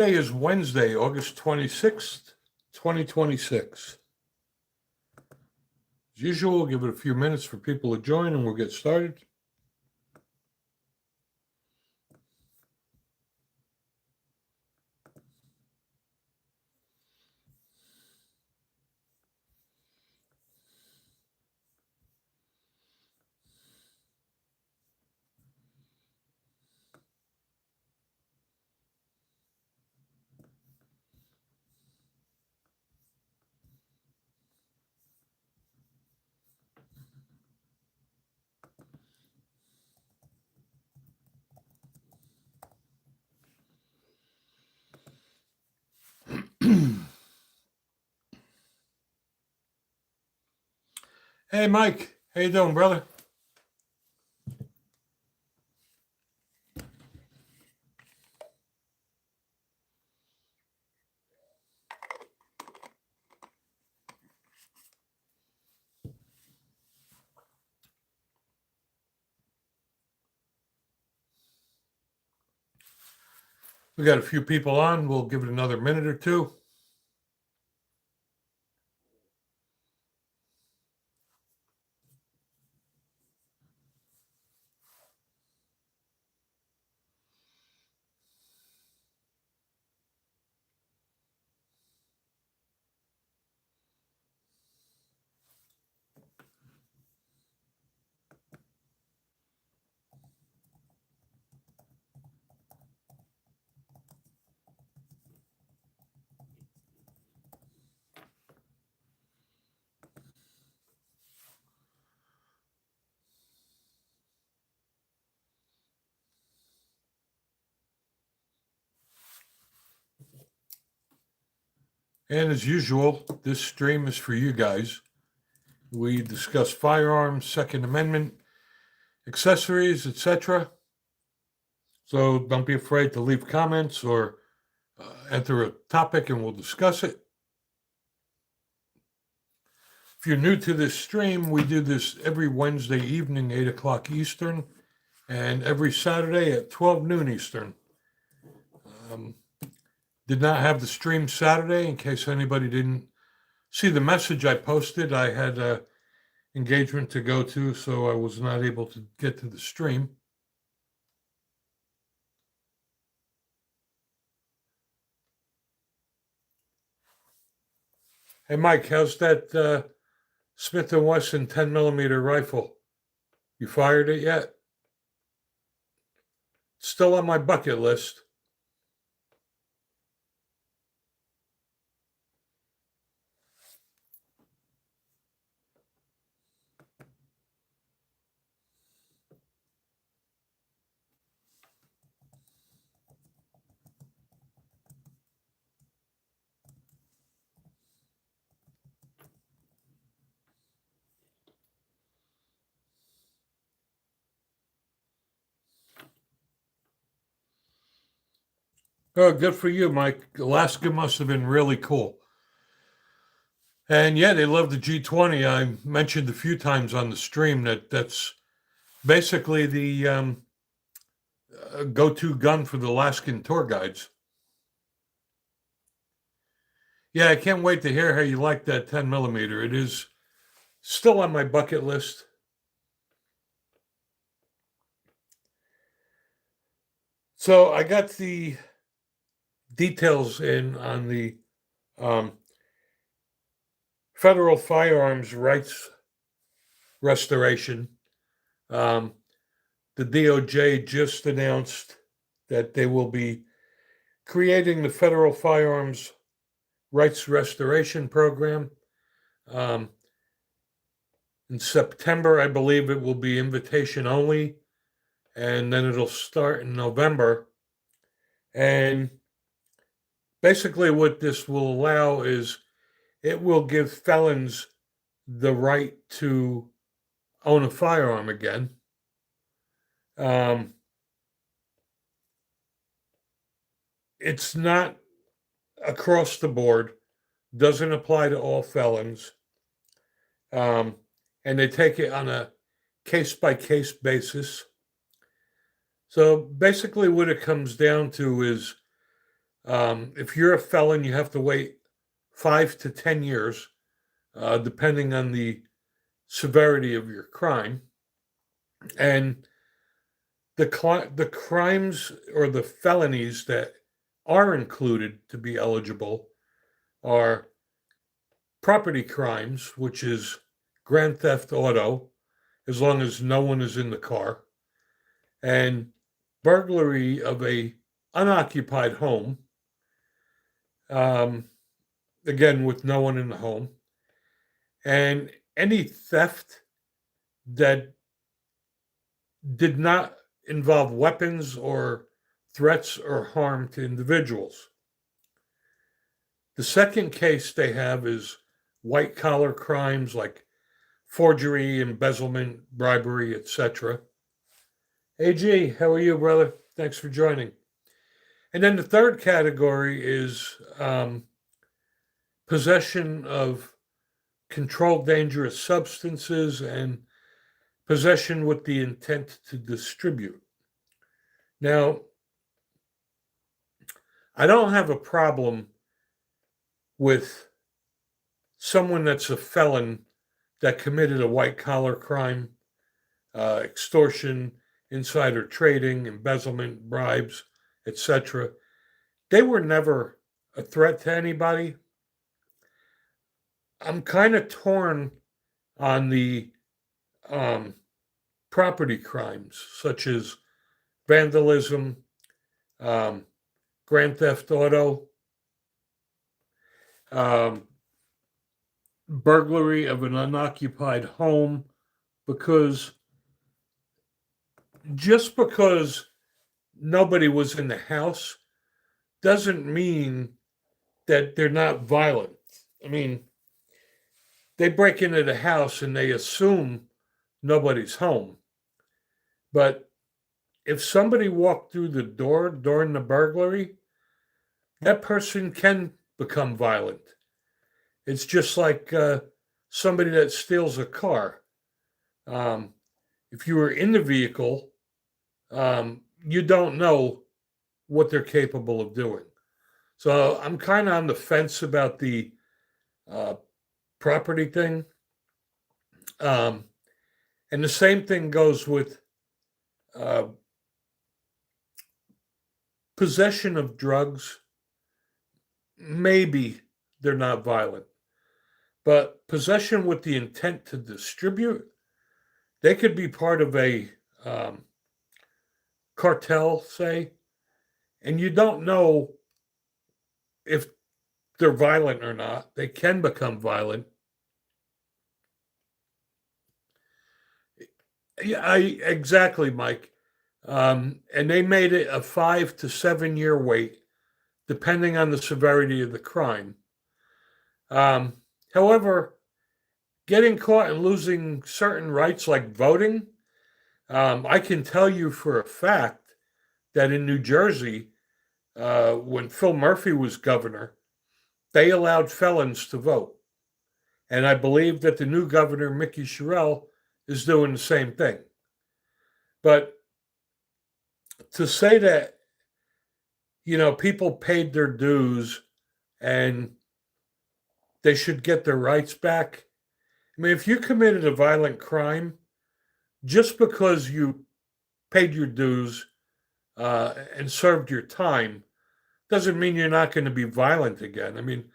Today is Wednesday, August 26th, 2026. As usual, we'll give it a few minutes for people to join and we'll get started. Hey, Mike. How you doing, brother? We got a few people on. We'll give it another minute or two. And as usual, this stream is for you guys. We discuss firearms, Second Amendment, accessories, etc. So don't be afraid to leave comments or enter a topic and we'll discuss it. If you're new to this stream, we do this every Wednesday evening, 8 o'clock Eastern, and every Saturday at 12 noon Eastern. Did not have the stream Saturday in case anybody didn't see the message I posted. I had an engagement to go to, so I was not able to get to the stream. Hey, Mike, how's that Smith & Wesson 10 millimeter rifle? You fired it yet? Still on my bucket list. Oh, good for you, Mike. Alaska must have been really cool. And yeah, they love the G20. I mentioned a few times on the stream that's basically the go-to gun for the Alaskan tour guides. Yeah, I can't wait to hear how you like that 10 millimeter. It is still on my bucket list. So I got the details in on the federal firearms rights restoration. The DOJ just announced that they will be creating the federal firearms rights restoration program. In September, I believe it will be invitation only, and then it'll start in November. And basically, what this will allow is it will give felons the right to own a firearm again. It's not across the board, doesn't apply to all felons. And they take it on a case-by-case basis. So basically what it comes down to is If you're a felon, you have to wait 5 to 10 years, depending on the severity of your crime. And the crimes or the felonies that are included to be eligible are property crimes, which is grand theft auto, as long as no one is in the car, and burglary of a unoccupied home, um, again with no one in the home, and any theft that did not involve weapons or threats or harm to individuals. The second case they have is white collar crimes like forgery, embezzlement, bribery, etc. AG, how are you, brother? Thanks for joining. And then the third category is possession of controlled dangerous substances and possession with the intent to distribute. Now, I don't have a problem with someone that's a felon that committed a white collar crime, extortion, insider trading, embezzlement, bribes, etc. They were never a threat to anybody. I'm kind of torn on the property crimes, such as vandalism, um, grand theft auto, burglary of an unoccupied home, because just because nobody was in the house doesn't mean that they're not violent. I mean, they break into the house and they assume nobody's home. But if somebody walked through the door during the burglary, that person can become violent. It's just like somebody that steals a car. If you were in the vehicle, you don't know what they're capable of doing. So I'm kind of on the fence about the property thing. And the same thing goes with possession of drugs. Maybe they're not violent, but possession with the intent to distribute, they could be part of a cartel, say, and you don't know if they're violent or not. They can become violent. Yeah, exactly, Mike. And they made it a 5 to 7 year wait, depending on the severity of the crime. However, getting caught and losing certain rights like voting, I can tell you for a fact that in New Jersey, when Phil Murphy was governor, they allowed felons to vote. And I believe that the new governor, Mickey Sherrill, is doing the same thing. But to say that, people paid their dues and they should get their rights back. I mean, if you committed a violent crime, just because you paid your dues and served your time, doesn't mean you're not going to be violent again. I mean,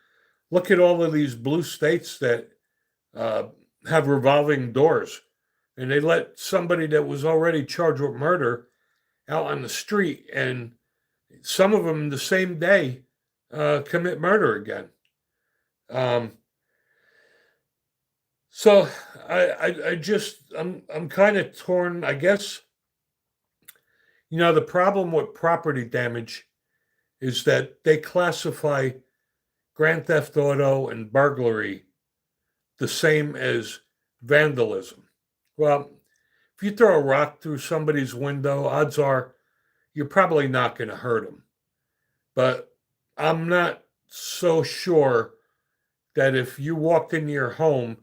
look at all of these blue states that have revolving doors, and they let somebody that was already charged with murder out on the street, and some of them the same day commit murder again. So I'm kind of torn. I guess the problem with property damage is that they classify grand theft auto and burglary the same as vandalism. Well, if you throw a rock through somebody's window, odds are you're probably not going to hurt them. But I'm not so sure that if you walked into your home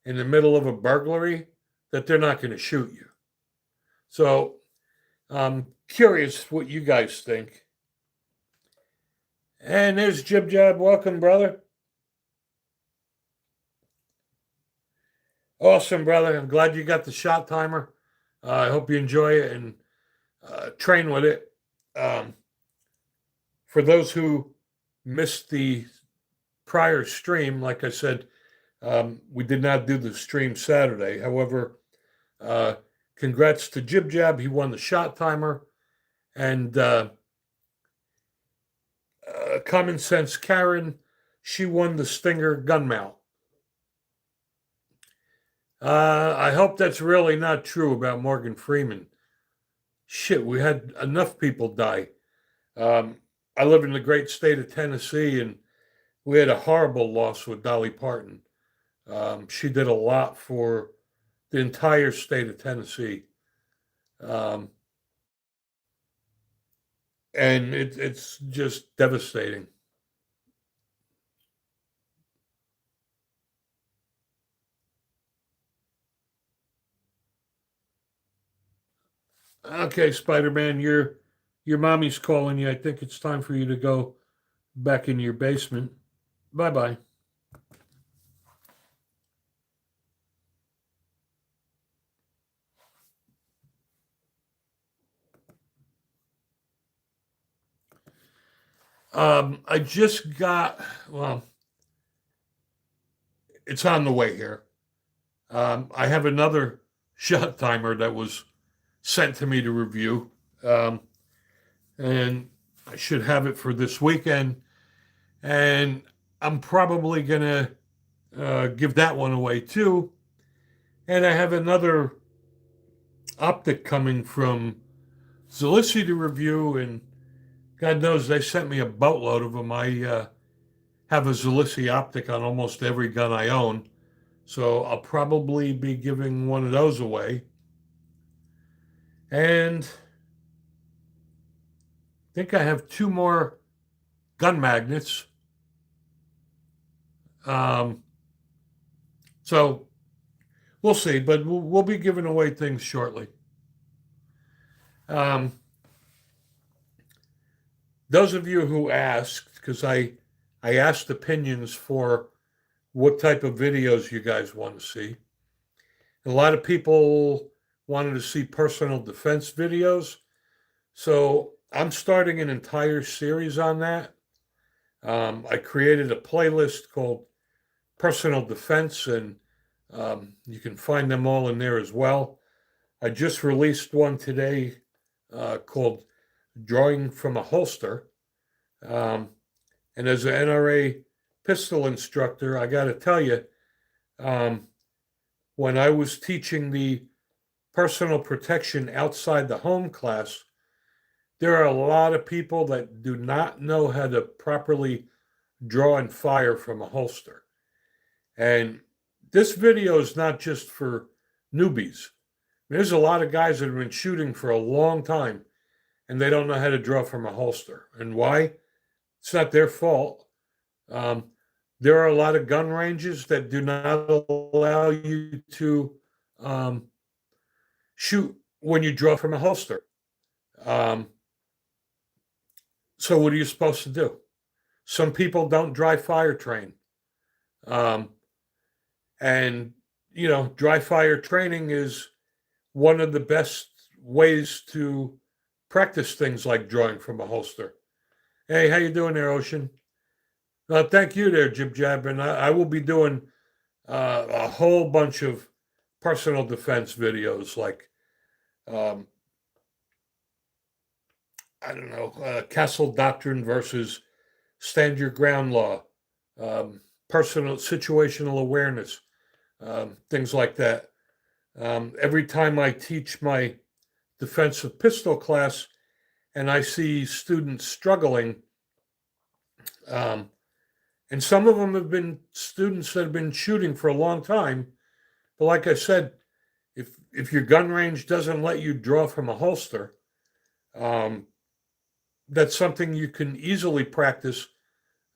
in the middle of a burglary, that they're not going to shoot you. So I'm curious what you guys think. And there's Jib Jab. Welcome, brother. Awesome, brother. I'm glad you got the shot timer. I hope you enjoy it and train with it. Um, for those who missed the prior stream, like I said, we did not do the stream Saturday. However, uh, congrats to Jib Jab. He won the shot timer. And Common Sense Karen, she won the Stinger gun mount. I hope that's really not true about Morgan Freeman. Shit, we had enough people die. Um, I live in the great state of Tennessee, and we had a horrible loss with Dolly Parton. She did a lot for the entire state of Tennessee. Um, and it's just devastating. Okay, Spider-Man, your mommy's calling you. I think it's time for you to go back in your basement. Bye-bye. I just got, well, it's on the way here. I have another shot timer that was sent to me to review. Um, and I should have it for this weekend. And I'm probably going to give that one away too. And I have another optic coming from Zalissi to review. And God knows they sent me a boatload of them. I have a Zalissi optic on almost every gun I own. So I'll probably be giving one of those away. And I think I have two more gun magnets. Um, so we'll see, but we'll be giving away things shortly. Um, those of you who asked, because I asked opinions for what type of videos you guys want to see. A lot of people wanted to see personal defense videos. So I'm starting an entire series on that. I created a playlist called Personal Defense, and you can find them all in there as well. I just released one today called Drawing from a Holster. Um, and as an NRA pistol instructor, I got to tell you, um, when I was teaching the personal protection outside the home class, there are a lot of people that do not know how to properly draw and fire from a holster. And this video is not just for newbies. There's a lot of guys that have been shooting for a long time and they don't know how to draw from a holster. And why? It's not their fault. Um, there are a lot of gun ranges that do not allow you to shoot when you draw from a holster. Um, so what are you supposed to do? Some people don't dry fire train. Um, and, dry fire training is one of the best ways to practice things like drawing from a holster. Hey, how you doing there, Ocean? Thank you there, Jib Jab. And I will be doing a whole bunch of personal defense videos like, um, I don't know, Castle Doctrine versus Stand Your Ground Law, personal situational awareness, things like that. Every time I teach my defensive pistol class and I see students struggling, and some of them have been students that have been shooting for a long time. But like I said, if your gun range doesn't let you draw from a holster, um, that's something you can easily practice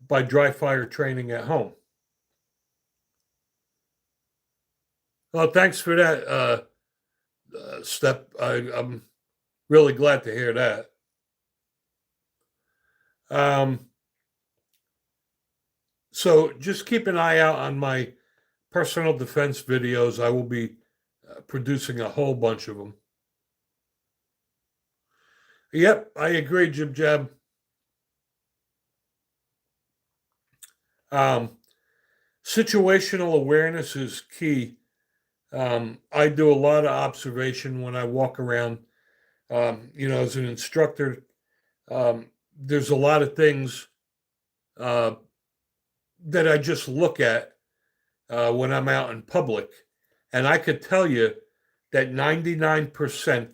by dry fire training at home. Well, thanks for that, Step. I'm really glad to hear that. Um, So just keep an eye out on my personal defense videos. I will be producing a whole bunch of them. Yep, I agree, Jib Jab. Um, Situational awareness is key. I do a lot of observation when I walk around. As an instructor, there's a lot of things uh, that I just look at when I'm out in public. And I could tell you that 99%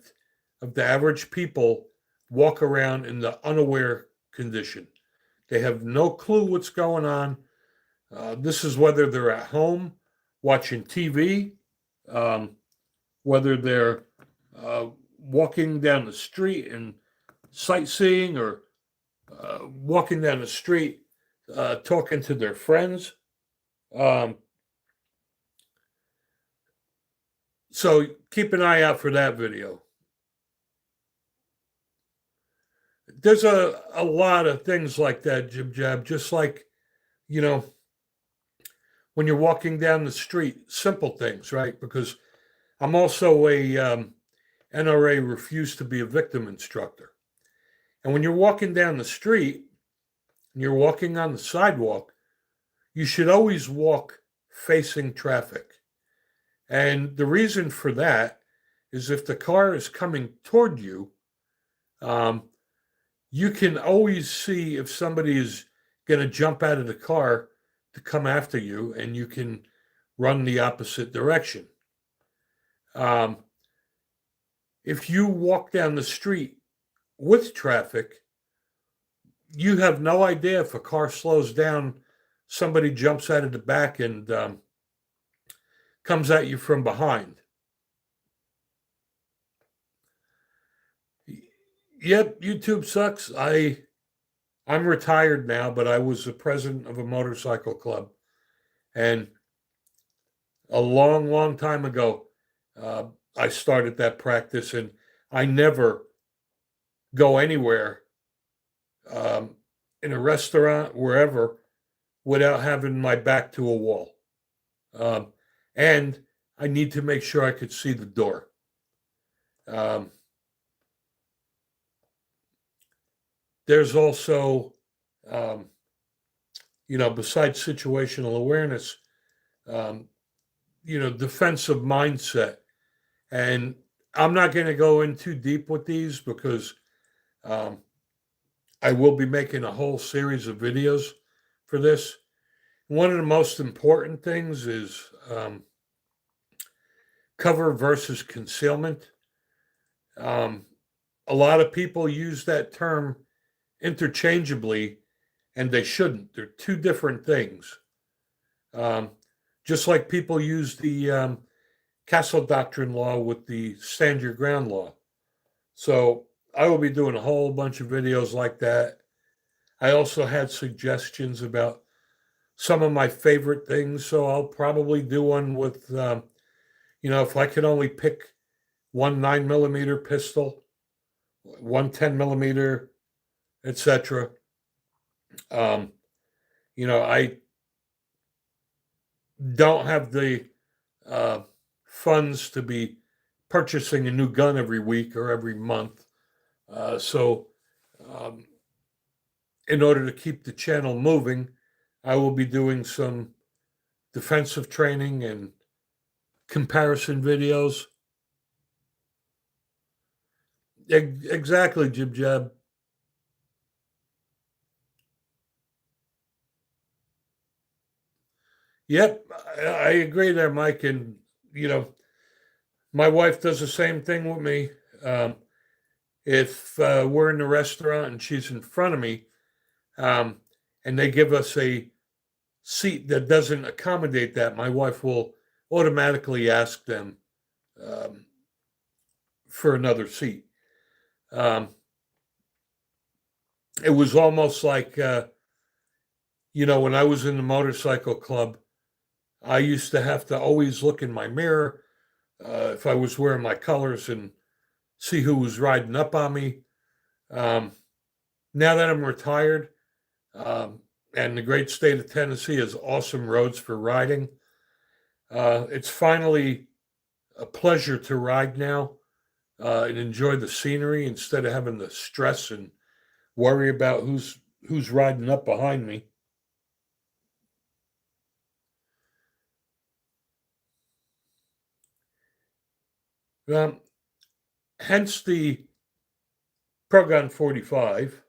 of the average people walk around in the unaware condition. They have no clue what's going on. This is whether they're at home watching TV, um, whether they're walking down the street and sightseeing, or walking down the street talking to their friends. Um, so keep an eye out for that video. There's a lot of things like that, Jib Jab, just like, you know, when you're walking down the street, simple things, right? Because I'm also a NRA refuse to be a victim instructor. And when you're walking down the street and you're walking on the sidewalk, you should always walk facing traffic. And the reason for that is if the car is coming toward you, um, you can always see if somebody is going to jump out of the car to come after you, and you can run the opposite direction. Um, if you walk down the street with traffic, you have no idea if a car slows down, somebody jumps out of the back and comes at you from behind. Yep, YouTube sucks. I'm retired now, but I was the president of a motorcycle club, and a long, long time ago, I started that practice, and I never go anywhere in a restaurant, wherever, without having my back to a wall. And I need to make sure I could see the door. There's also, besides situational awareness, defensive mindset. And I'm not going to go in too deep with these because I will be making a whole series of videos for this. One of the most important things is cover versus concealment. A lot of people use that term interchangeably, and they shouldn't. They're two different things. Just like people use the Castle Doctrine law with the stand your ground law. So I will be doing a whole bunch of videos like that. I also had suggestions about some of my favorite things, so I'll probably do one with, if I could only pick one 9mm pistol, one 10mm, etc. I don't have the funds to be purchasing a new gun every week or every month. So in order to keep the channel moving, I will be doing some defensive training and comparison videos. Exactly, Jib Jab. Yep, I agree there, Mike. And, my wife does the same thing with me. If we're in a restaurant and she's in front of me, and they give us a seat that doesn't accommodate that, my wife will automatically ask them for another seat. It was almost like, when I was in the motorcycle club, I used to have to always look in my mirror if I was wearing my colors and see who was riding up on me. Now that I'm retired, and the great state of Tennessee has awesome roads for riding. It's finally a pleasure to ride now and enjoy the scenery instead of having to stress and worry about who's riding up behind me. Um, Hence the Pro Gun 45.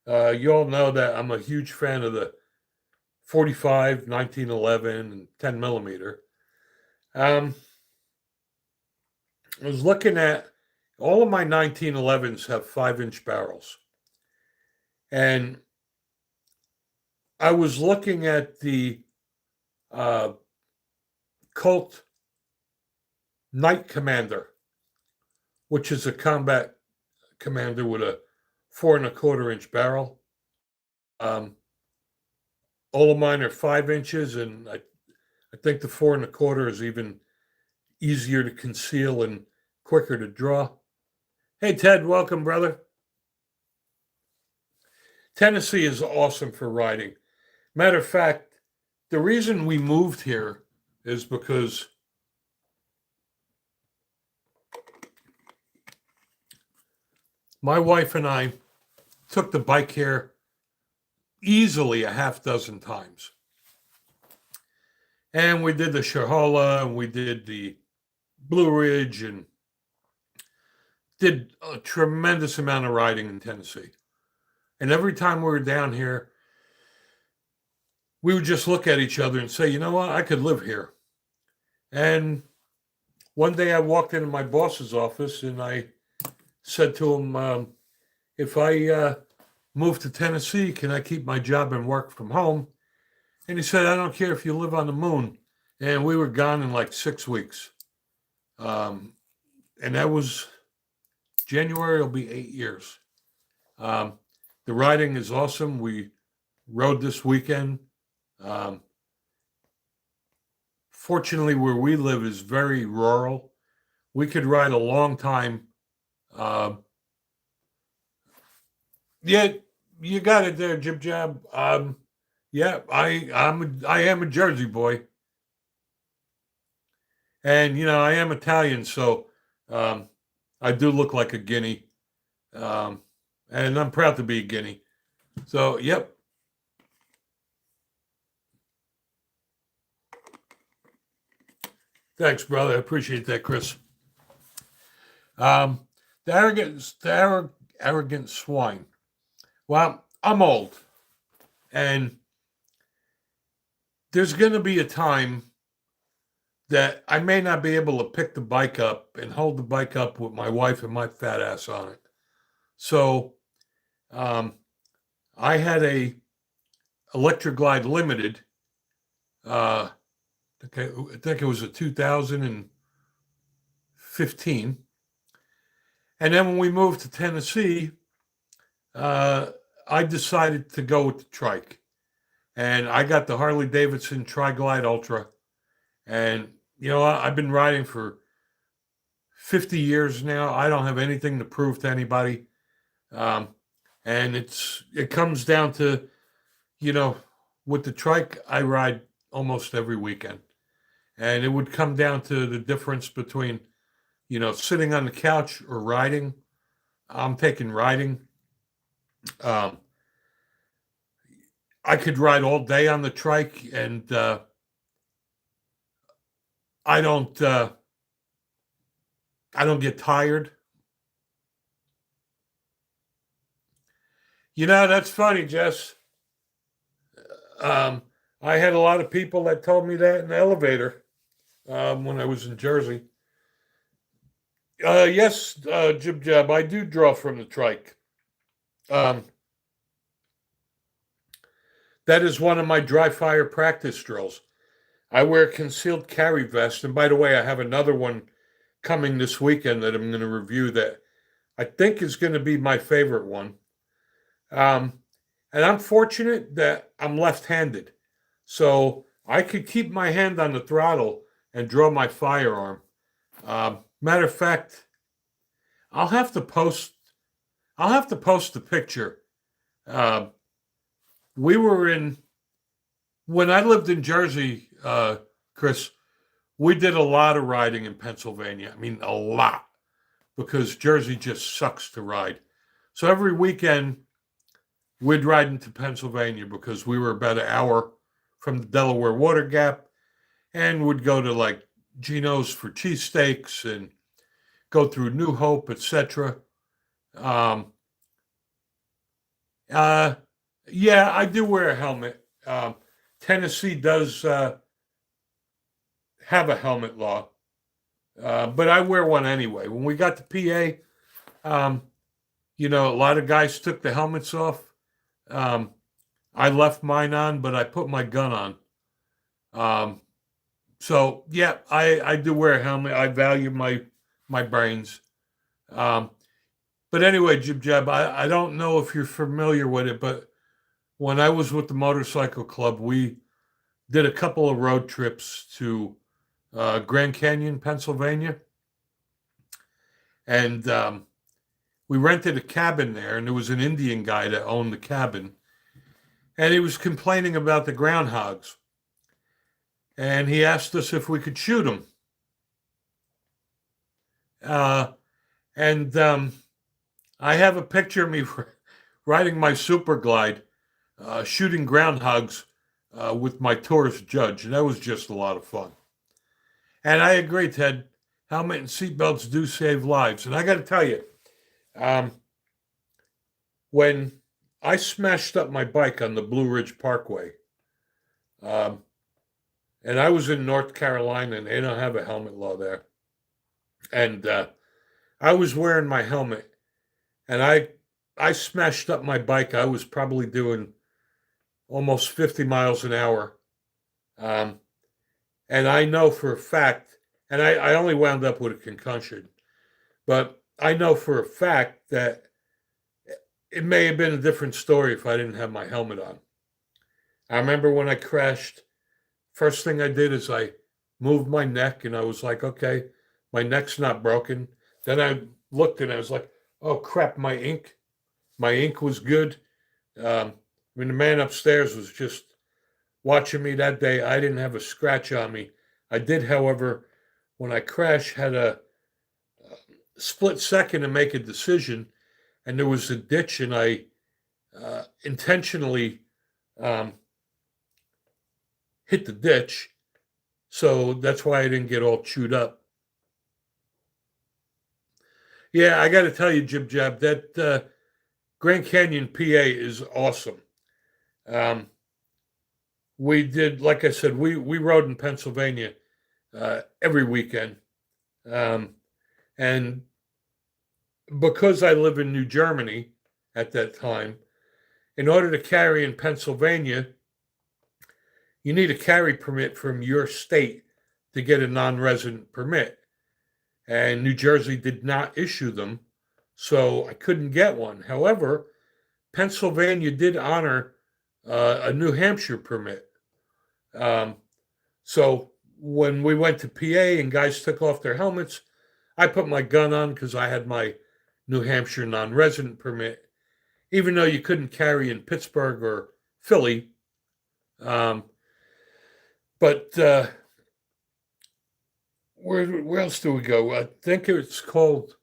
You all know that I'm a huge fan of the 45, 1911, and 10 millimeter. Um, I was looking at all of my 1911s have 5-inch barrels. And I was looking at the uh, Colt Knight Commander, which is a combat commander with a 4.25-inch barrel. All of mine are 5 inches, and I think the 4.25 is even easier to conceal and quicker to draw. Hey, Ted, welcome, brother. Tennessee is awesome for riding. Matter of fact, the reason we moved here is because my wife and I took the bike here easily a half dozen times. And we did the Shahola, and we did the Blue Ridge, and did a tremendous amount of riding in Tennessee. And every time we were down here, we would just look at each other and say, you know what, I could live here. And one day I walked into my boss's office and I said to him, if I move to Tennessee, can I keep my job and work from home? And he said, I don't care if you live on the moon. And we were gone in like 6 weeks. And that was January, will be 8 years. The riding is awesome. We rode this weekend. Fortunately, where we live is very rural. We could ride a long time. Yeah, you got it there, Jib Jab. Yeah, I am a Jersey boy, and I am Italian, so I do look like a guinea, and I'm proud to be a guinea. So, yep. Thanks, brother. I appreciate that, Chris. The arrogant swine. Well, I'm old, and there's going to be a time that I may not be able to pick the bike up and hold the bike up with my wife and my fat ass on it. So, I had a Electric Glide Limited. I think it was a 2015. And then when we moved to Tennessee, I decided to go with the trike. And I got the Harley Davidson Tri-Glide Ultra. And, I've been riding for 50 years now. I don't have anything to prove to anybody. And it comes down to, with the trike, I ride almost every weekend. And it would come down to the difference between, sitting on the couch or riding. I'm taking riding. I could ride all day on the trike, and I don't get tired. That's funny, Jess. I had a lot of people that told me that in the elevator when I was in Jersey. Yes, Jib Jab, I do draw from the trike. That is one of my dry fire practice drills. I wear a concealed carry vest. And by the way, I have another one coming this weekend that I'm going to review that I think is going to be my favorite one. And I'm fortunate that I'm left-handed. So I could keep my hand on the throttle and draw my firearm. Matter of fact, I'll have to post the picture we were in when I lived in Jersey, Chris. We did a lot of riding in Pennsylvania. I mean, a lot because Jersey just sucks to ride. So every weekend we'd ride into Pennsylvania because we were about an hour from the Delaware Water Gap, and would go to like Geno's for cheesesteaks and go through New Hope, etc. Um, uh, yeah, I do wear a helmet. Tennessee does have a helmet law, but I wear one anyway. When we got to PA, a lot of guys took the helmets off. Um, I left mine on, but I put my gun on. Um, so yeah, I do wear a helmet. I value my brains. Um, but anyway, Jib Jab, I don't know if you're familiar with it, but when I was with the motorcycle club, we did a couple of road trips to Grand Canyon, Pennsylvania, and we rented a cabin there, and there was an Indian guy that owned the cabin, and he was complaining about the groundhogs, and he asked us if we could shoot them. And I have a picture of me riding my Super Glide, shooting groundhogs with my tourist judge, and that was just a lot of fun. And I agree, Ted. Helmet and seatbelts do save lives. And I got to tell you, when I smashed up my bike on the Blue Ridge Parkway, and I was in North Carolina, and they don't have a helmet law there. And I was wearing my helmet, and I smashed up my bike. I was probably doing almost 50 miles an hour. And I know for a fact, and I only wound up with a concussion, but I know for a fact that it may have been a different story if I didn't have my helmet on. I remember when I crashed, first thing I did is I moved my neck, and I was like, okay, my neck's not broken. Then I looked and I was like, oh crap, my ink was good. The man upstairs was just watching me that day. I didn't have a scratch on me. I did, however, when I crashed, had a split second to make a decision, and there was a ditch, and I intentionally hit the ditch. So that's why I didn't get all chewed up. Yeah, I got to tell you, Jib Jab, that Grand Canyon, PA is awesome. We did, like I said, we rode in Pennsylvania every weekend. And because I live in New Germany at that time, in order to carry in Pennsylvania, you need a carry permit from your state to get a non-resident permit. And New Jersey did not issue them, so I couldn't get one. However, Pennsylvania did honor a New Hampshire permit. So when we went to PA and guys took off their helmets, I put my gun on because I had my New Hampshire non-resident permit, even though you couldn't carry in Pittsburgh or Philly. But where else do we go? I think it's called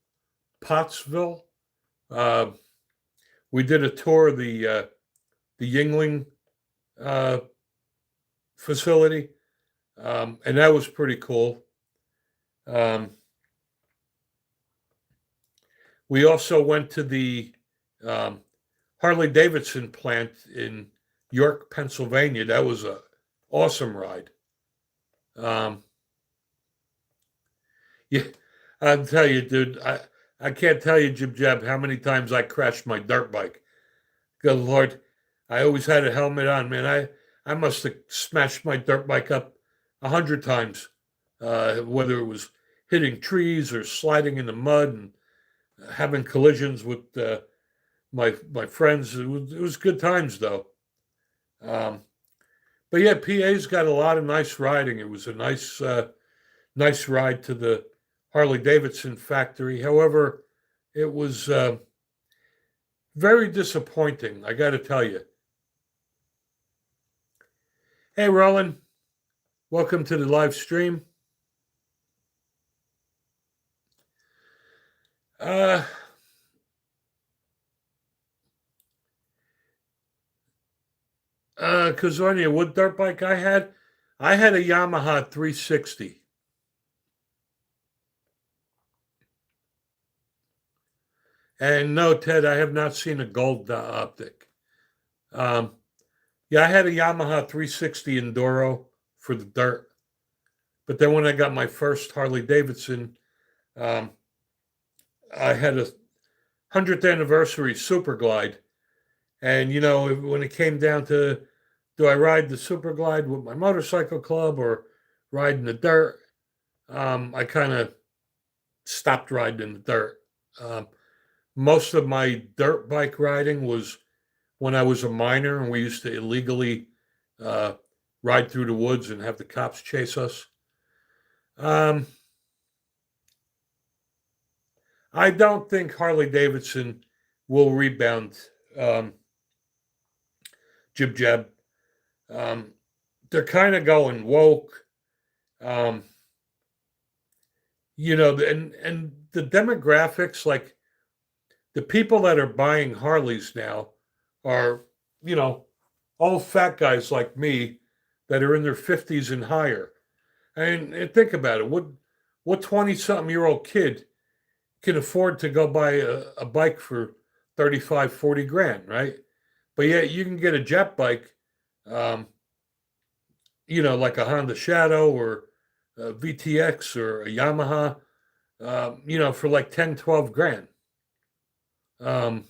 Pottsville. We did a tour of the Yingling facility, and that was pretty cool. We also went to the Harley Davidson plant in York, Pennsylvania. That was an awesome ride. Yeah, I'll tell you, dude, I can't tell you, Jib Jab, how many times I crashed my dirt bike. Good Lord, I always had a helmet on, man. I must have smashed my dirt bike up 100 times, whether it was hitting trees or sliding in the mud and having collisions with my friends. It was good times, though. But yeah, PA's got a lot of nice riding. It was a nice ride to the Harley Davidson factory. However, it was very disappointing, I got to tell you. Hey, Roland. Welcome to the live stream. Uh, Kazornia, what dirt bike I had a Yamaha 360. And no, Ted, I have not seen a gold optic. Um, yeah, I had a Yamaha 360 Enduro for the dirt. But then when I got my first Harley Davidson, um, I had a 100th anniversary Super Glide. And, when it came down to do I ride the Super Glide with my motorcycle club or ride in the dirt, I kind of stopped riding in the dirt. Um, Most of my dirt bike riding was when I was a minor and we used to illegally uh, ride through the woods and have the cops chase us. Um, I don't think Harley Davidson will rebound um, Jib Jab. Um, they're kind of going woke. Um, and the demographics, like the people that are buying Harleys now, are you know old fat guys like me that are in their 50s and higher. And think about it. What 20-something-year-old kid can afford to go buy a bike for 35, 40 grand, right? But yet you can get a jet bike, um, like a Honda Shadow or a VTX or a Yamaha, for like 10, 12 grand. Um,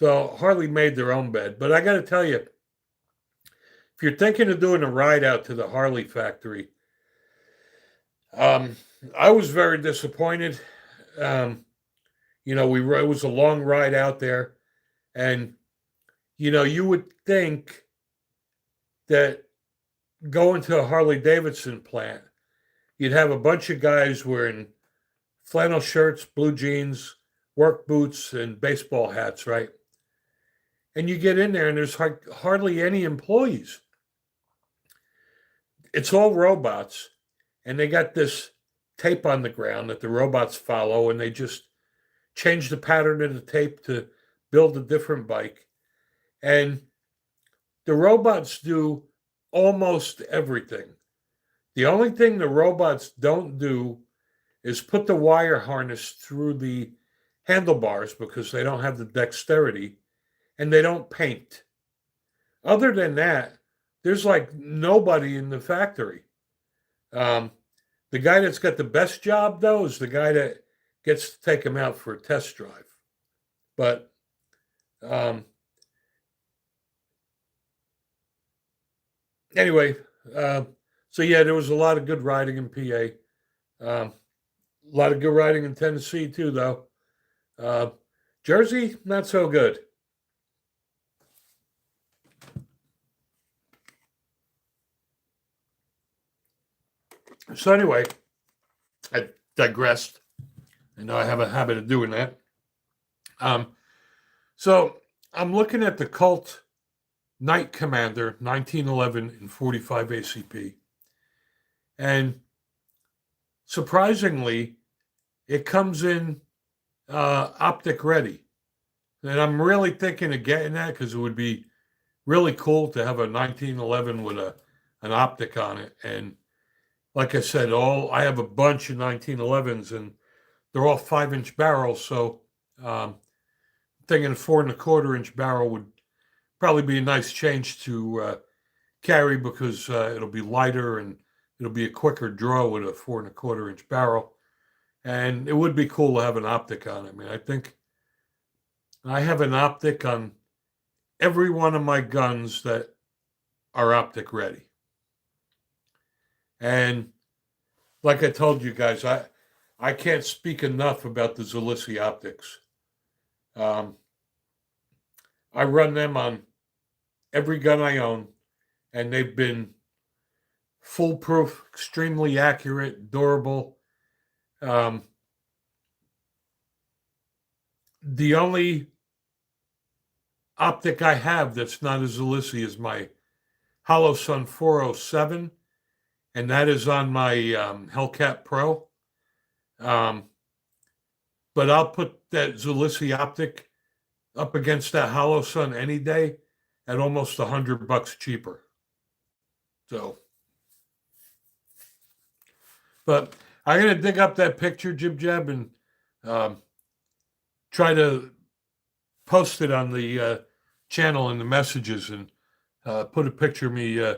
so Harley made their own bed. But I got to tell you, if you're thinking of doing a ride out to the Harley factory, um, I was very disappointed. Um, it was a long ride out there, and you would think that going to a Harley Davidson plant, you'd have a bunch of guys wearing flannel shirts, blue jeans, work boots, and baseball hats, right? And you get in there, and there's hardly any employees. It's all robots, and they got this tape on the ground that the robots follow, and they just change the pattern of the tape to build a different bike. And the robots do almost everything. The only thing the robots don't do is put the wire harness through the handlebars because they don't have the dexterity, and they don't paint. Other than that, there's like nobody in the factory. Um, the guy that's got the best job, though, is the guy that gets to take him out for a test drive. But um, anyway, uh, so yeah, there was a lot of good riding in PA. A lot of good riding in Tennessee too, though. Uh, Jersey, not so good. So anyway, I digressed. I know I have a habit of doing that. Um, so I'm looking at the Colt Knight Commander 1911 in 45 ACP, and surprisingly, it comes in optic ready. And I'm really thinking of getting that because it would be really cool to have a 1911 with an optic on it. And like I said, I have a bunch of 1911s, and they're all 5-inch barrels. So thinking a 4.25-inch barrel would probably be a nice change to carry because it'll be lighter and it'll be a quicker draw with a 4.25-inch barrel. And it would be cool to have an optic on it. I mean, I think I have an optic on every one of my guns that are optic ready. And like I told you guys, I can't speak enough about the Zalissi optics. Um, I run them on every gun I own, and they've been foolproof, extremely accurate, durable. Um, the only optic I have that's not a Zalissi is my Hollow Sun 407, and that is on my Hellcat Pro. But I'll put that Zulisi optic up against that Hollow Sun any day at almost $100 cheaper. So, but I'm gonna dig up that picture, Jib Jab, and try to post it on the channel in the messages, and put a picture of me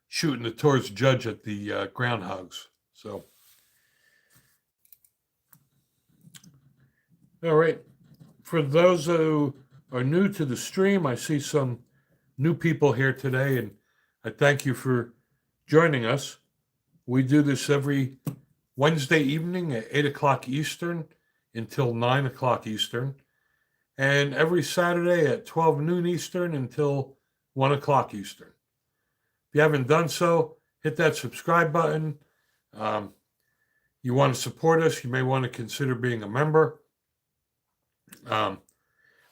shooting it towards Judge at the groundhogs. So, all right. For those who are new to the stream, I see some new people here today, and I thank you for joining us. We do this every Wednesday evening at 8 o'clock Eastern until 9 o'clock Eastern, and every Saturday at 12 noon Eastern until 1 o'clock Eastern. If you haven't done so, hit that subscribe button. You want to support us, you may want to consider being a member.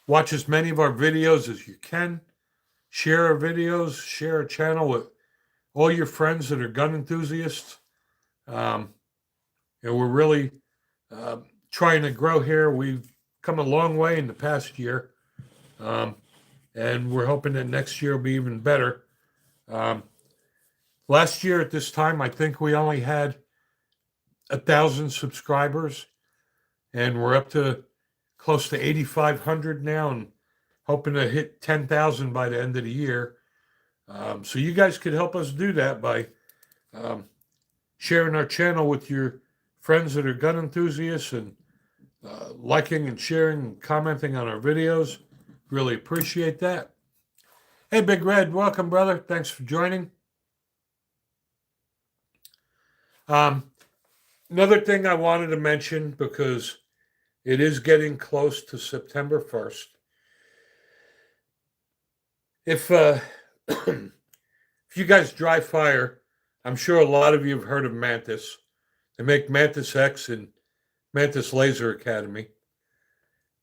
Watch as many of our videos as you can. Share our videos, share our channel with all your friends that are gun enthusiasts. And we're really trying to grow here. We've come a long way in the past year. And we're hoping that next year will be even better. Last year at this time, I think we only had 1,000 subscribers, and we're up to close to 8,500 now, and hoping to hit 10,000 by the end of the year. So you guys could help us do that by sharing our channel with your friends that are gun enthusiasts, and liking and sharing and commenting on our videos. Really appreciate that. Hey, Big Red, welcome, brother. Thanks for joining. Another thing I wanted to mention, because it is getting close to September 1st. If if you guys dry fire, I'm sure a lot of you have heard of Mantis. They make Mantis X and Mantis Laser Academy.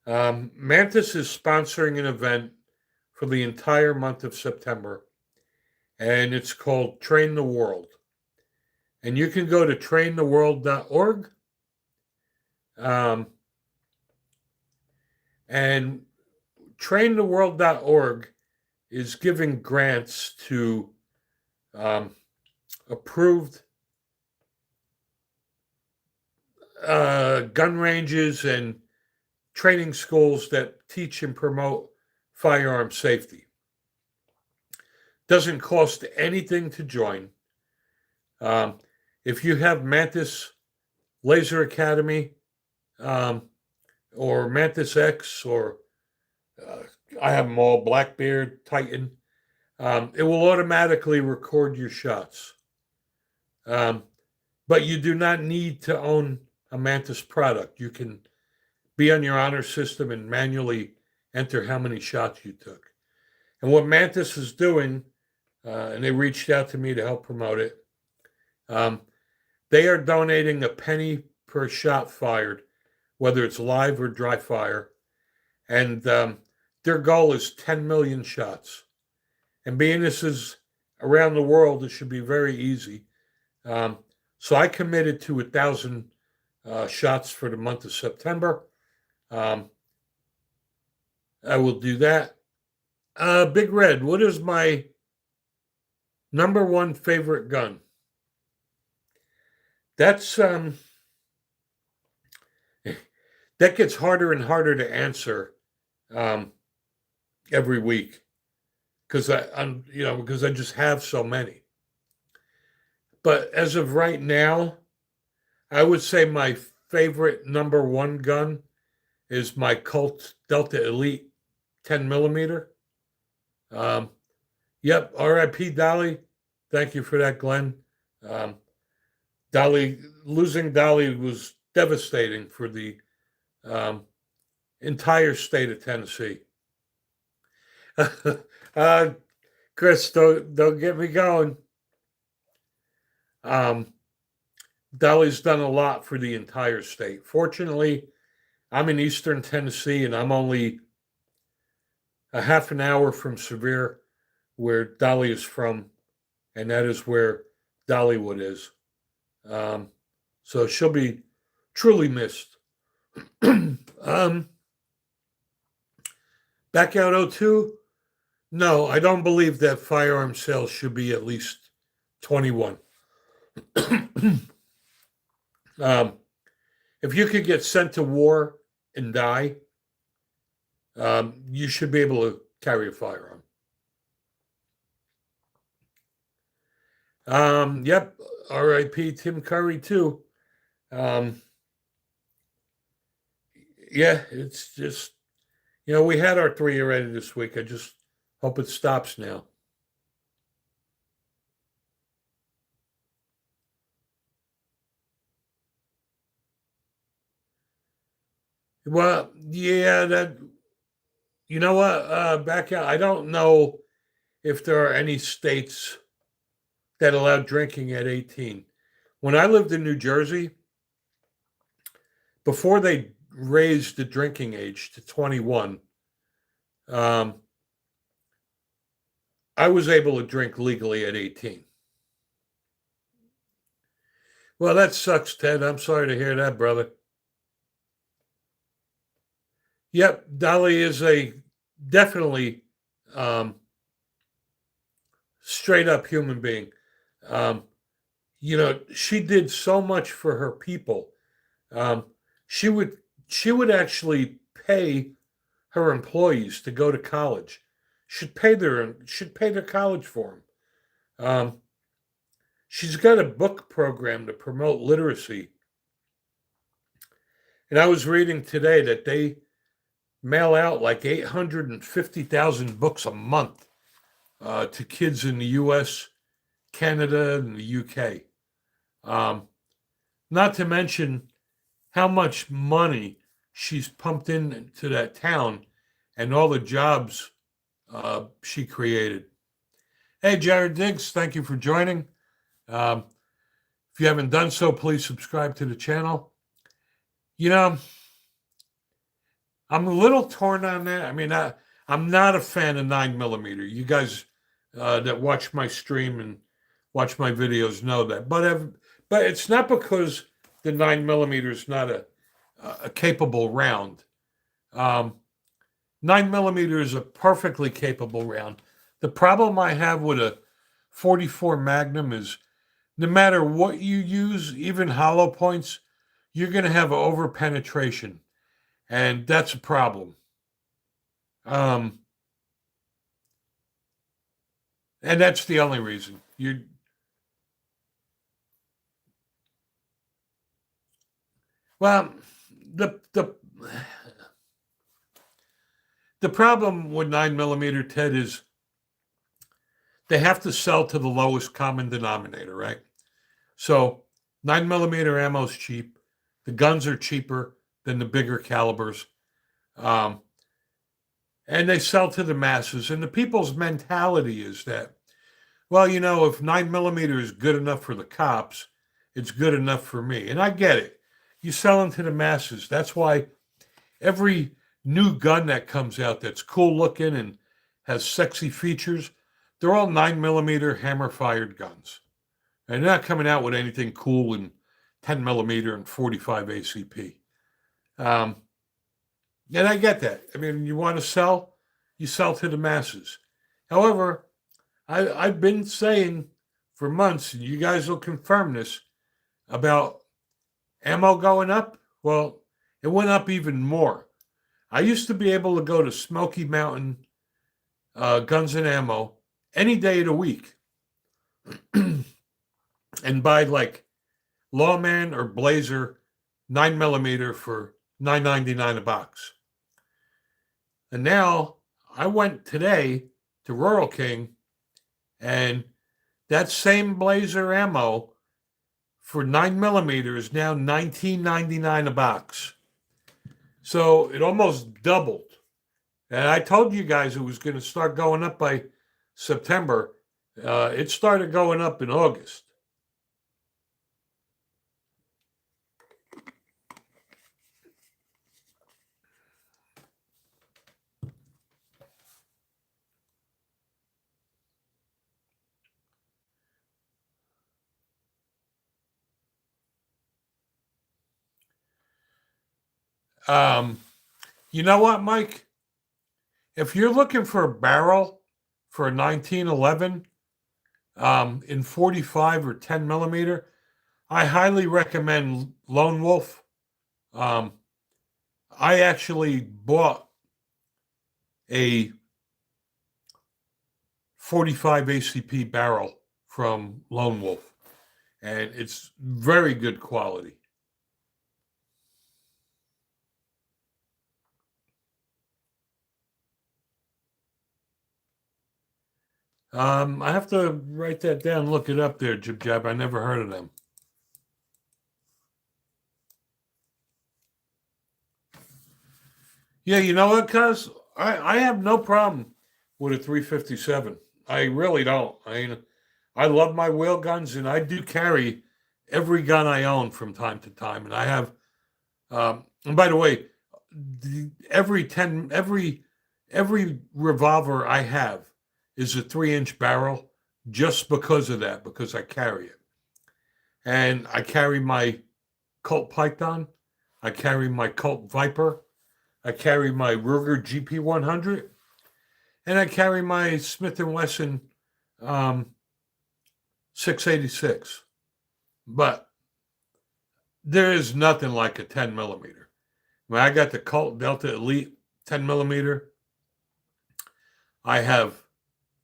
Mantis is sponsoring an event for the entire month of September, and it's called Train the World. And you can go to traintheworld.org. And traintheworld.org is giving grants to approved gun ranges and training schools that teach and promote firearm safety. Doesn't cost anything to join. If you have Mantis Laser Academy, or Mantis X, or I have them all, Blackbeard, Titan, it will automatically record your shots. But you do not need to own a Mantis product. You can be on your honor system and manually enter how many shots you took. And what Mantis is doing, and they reached out to me to help promote it, they are donating a penny per shot fired, whether it's live or dry fire. And their goal is 10 million shots. And being this is around the world, it should be very easy. So I committed to 1,000 shots for the month of September. I will do that. Big Red, what is my number one favorite gun? That's that gets harder and harder to answer every week, because because I just have so many. But as of right now, I would say my favorite number one gun is my Colt Delta Elite 10 millimeter. Yep, R.I.P. Dolly. Thank you for that, Glenn. Losing Dolly was devastating for the entire state of Tennessee. Chris, don't get me going. Dolly's done a lot for the entire state. Fortunately, I'm in Eastern Tennessee, and I'm only a half an hour from Sevier, where Dolly is from, and that is where Dollywood is. Um, so she'll be truly missed. Back out '02. No, I don't believe that firearm sales should be at least 21. um, if you could get sent to war and die, you should be able to carry a firearm. Yep. R.I.P. Tim Curry too. Um, yeah, it's just we had our three already this week. I just hope it stops now. Well, yeah, that you know what? Back out. I don't know if there are any states that allow drinking at 18. When I lived in New Jersey, before they raised the drinking age to 21, um, I was able to drink legally at 18. Well, that sucks, Ted. I'm sorry to hear that, brother. Yep, Dolly is a definitely um, straight up human being. Um, she did so much for her people. Um, she would she would actually pay her employees to go to college. Should pay their college for them. She's got a book program to promote literacy, and I was reading today that they mail out like 850,000 books a month to kids in the U.S., Canada, and the UK. Um, Not to mention how much money she's pumped into that town and all the jobs she created. Hey, Jared Diggs, thank you for joining. Um, if you haven't done so, please subscribe to the channel. You know, I'm a little torn on that. I mean, I'm not a fan of 9mm. You guys that watch my stream and watch my videos know that. But it's not because the 9mm is not a capable round. 9mm is a perfectly capable round. The problem I have with a 44 Magnum is no matter what you use, even hollow points, you're going to have over penetration, and that's a problem. Um, and that's the only reason. Well, the the problem with 9mm, Ted, is they have to sell to the lowest common denominator, right? So 9mm ammo is cheap. The guns are cheaper than the bigger calibers. Um, and they sell to the masses. And the people's mentality is that, well, if 9mm is good enough for the cops, it's good enough for me. And I get it. You sell them to the masses. That's why every new gun that comes out that's cool looking and has sexy features, they're all 9mm hammer fired guns. And they're not coming out with anything cool in 10mm and 45 ACP. Um, and I get that. I mean, you want to sell, you sell to the masses. However, I've been saying for months, and you guys will confirm this, about ammo going up. Well, it went up even more. I used to be able to go to Smoky Mountain Guns and Ammo any day of the week and buy like Lawman or Blazer 9mm for $9.99 a box. And now I went today to Rural King, and that same Blazer ammo for 9mm is now $19.99 a box. So it almost doubled. And I told you guys it was going to start going up by September. It started going up in August. Um, you know what, Mike? If you're looking for a barrel for a 1911 in 45 or 10 millimeter, I highly recommend Lone Wolf. Um, I actually bought a 45 ACP barrel from Lone Wolf, and it's very good quality. I have to write that down, look it up there, Jib Jab. I never heard of them. Yeah, you know what, cuz I have no problem with a 357. I really don't. I mean, I love my wheel guns, and I do carry every gun I own from time to time. And I have, and by the way, every revolver I have is a 3-inch barrel, just because of that, because I carry it. And I carry my Colt Python, I carry my Colt Viper, I carry my Ruger GP 100, and I carry my Smith and Wesson um, 686. But there is nothing like a 10 millimeter. When I got the Colt Delta Elite 10 millimeter, I have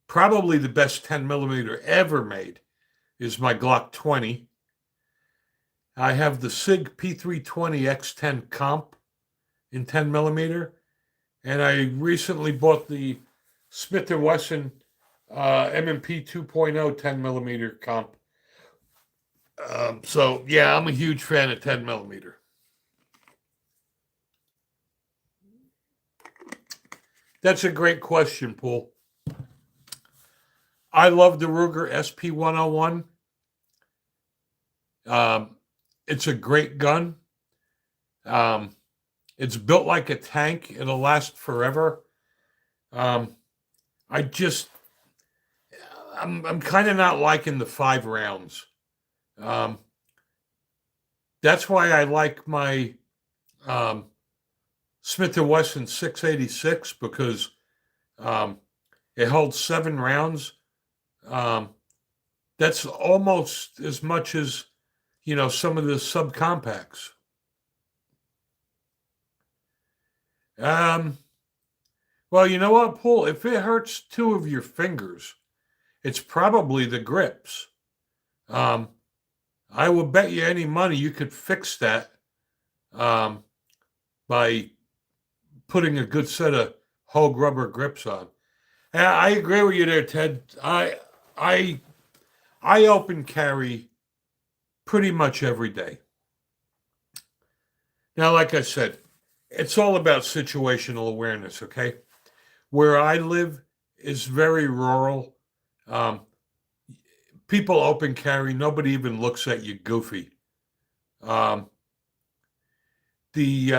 probably the best 10 millimeter ever made is my Glock 20. I have the SIG P320 X10 comp in 10 millimeter, and I recently bought the Smith & Wesson M&P 2.0 10 millimeter comp. So yeah, I'm a huge fan of 10 millimeter. That's a great question, Paul. I love the Ruger SP 101. It's a great gun. Um, it's built like a tank. It'll last forever. Um, I just, I'm kind of not liking the 5 rounds. Um, that's why I like my um, Smith & Wesson 686, because um, it holds 7 rounds. Um, that's almost as much as, some of the subcompacts. Um, well, you know what, Paul? If it hurts 2 of your fingers, it's probably the grips. Um, I will bet you any money you could fix that um, by putting a good set of Hogue rubber grips on. I agree with you there, Ted. I I open carry pretty much every day. Now, like I said, it's all about situational awareness, okay? Where I live is very rural. Um, People open carry, nobody even looks at you goofy. Um, the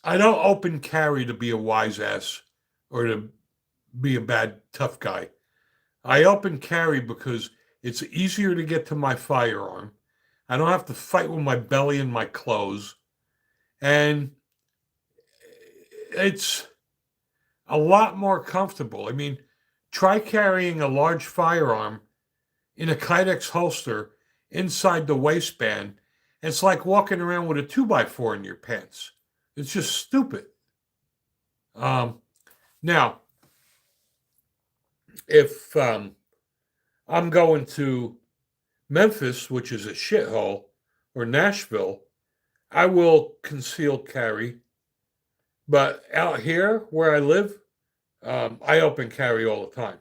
I don't open carry to be a wise ass or to be a bad tough guy. I open carry because it's easier to get to my firearm. I don't have to fight with my belly and my clothes. And it's a lot more comfortable. I mean, try carrying a large firearm in a Kydex holster inside the waistband. It's like walking around with a 2x4 in your pants. It's just stupid. Um, Now, if I'm going to Memphis, which is a shithole, or Nashville, I will conceal carry. But out here where I live, I open carry all the time.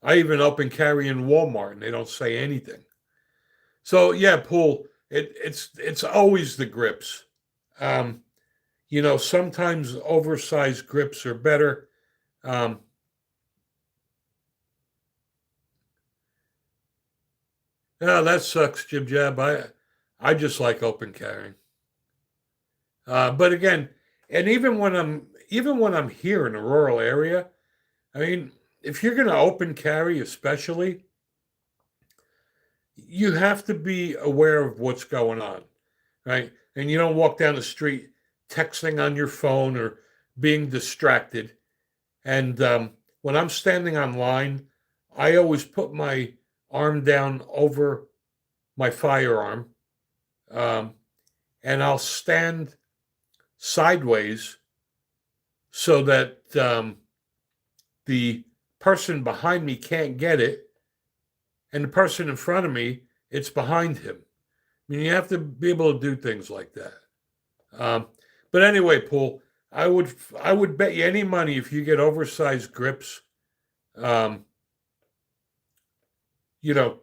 I even open carry in Walmart, and they don't say anything. So yeah, Pool. It's always the grips. Um, sometimes oversized grips are better. Um, no, that sucks, Jib Jab. I just like open carrying. But again, and even when I'm here in a rural area, I mean, if you're going to open carry, especially, you have to be aware of what's going on, right? and you don't walk down the street texting on your phone or being distracted. And when I'm standing on line, I always put my arm down over my firearm, um, and I'll stand sideways so that the person behind me can't get it, and the person in front of me, it's behind him. I mean, you have to be able to do things like that. Um, but anyway, Paul, I would bet you any money if you get oversized grips, um, you know,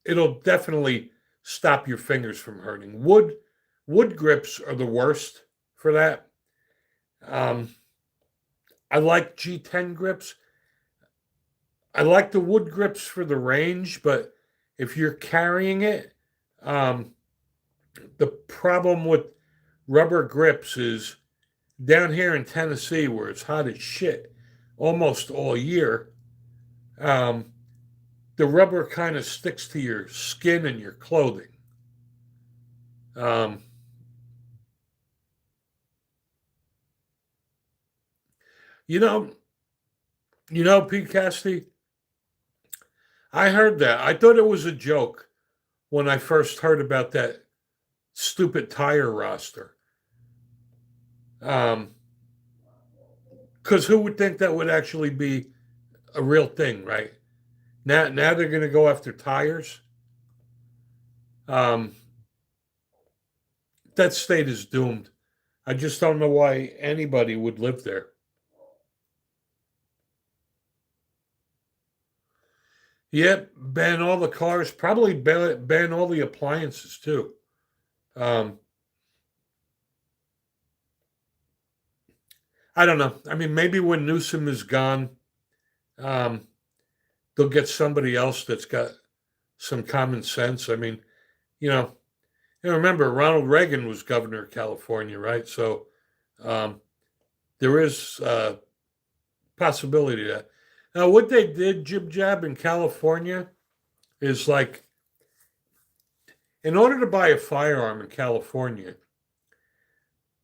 it'll definitely stop your fingers from hurting. Wood grips are the worst for that. Um, I like G10 grips. I like the wood grips for the range, but if you're carrying it, um, the problem with rubber grips is down here in Tennessee, where it's hot as shit almost all year, um, the rubber kind of sticks to your skin and your clothing. Um, you know, Pete Cassidy, I heard that. I thought it was a joke when I first heard about that stupid tire roster. Um, because who would think that would actually be a real thing, right? Now they're going to go after tires. Um, that state is doomed. I just don't know why anybody would live there. Yep, ban all the cars, probably ban all the appliances too. Um, I don't know. I mean, maybe when Newsom is gone, um, they'll get somebody else that's got some common sense. I mean, you know, remember Ronald Reagan was governor of California, right? So um, there is a possibility that. Now, what they did, Jib Jab, in California is like, in order to buy a firearm in California,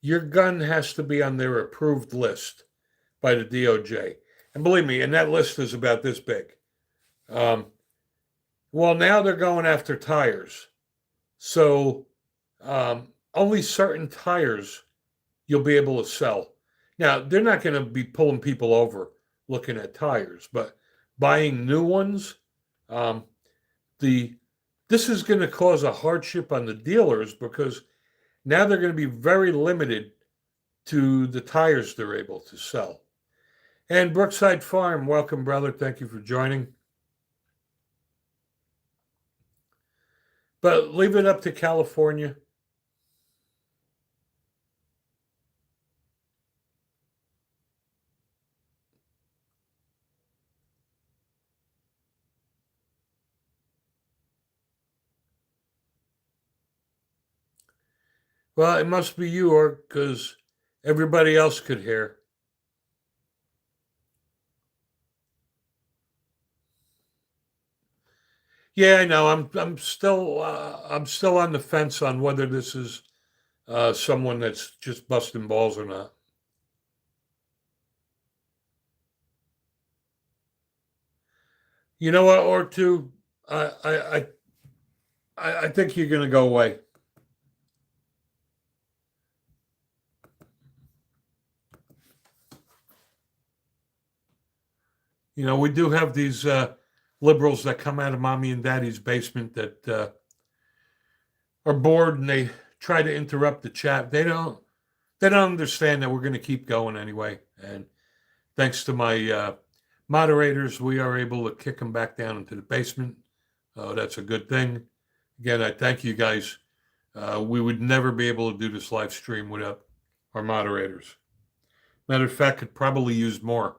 your gun has to be on their approved list by the DOJ. And believe me, and that list is about this big. Um, well, now they're going after tires. So only certain tires you'll be able to sell. Now, they're not going to be pulling people over looking at tires, but buying new ones, um, the this is going to cause a hardship on the dealers because now they're going to be very limited to the tires they're able to sell. And Brookside Farm, welcome, brother. Thank you for joining. But leave it up to California. Well, it must be you, or because everybody else could hear. Yeah, I know. I'm still on the fence on whether this is someone that's just busting balls or not. You know what, or two, I I I think you're going to go away. We do have these liberals that come out of mommy and daddy's basement that are bored and they try to interrupt the chat. They don't understand that we're going to keep going anyway. And thanks to my moderators, we are able to kick them back down into the basement. That's a good thing. Again, I thank you guys. We would never be able to do this live stream without our moderators. Matter of fact, could probably use more.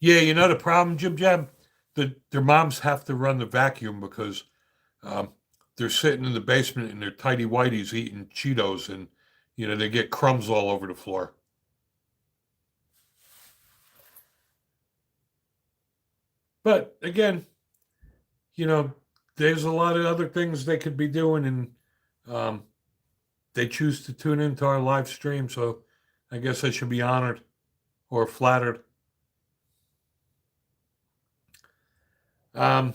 Yeah, the problem, Jim Jam, their moms have to run the vacuum because um, they're sitting in the basement in their tidy whities eating Cheetos, and they get crumbs all over the floor. But again, you know, there's a lot of other things they could be doing, and um, they choose to tune into our live stream. So I guess I should be honored or flattered. Um,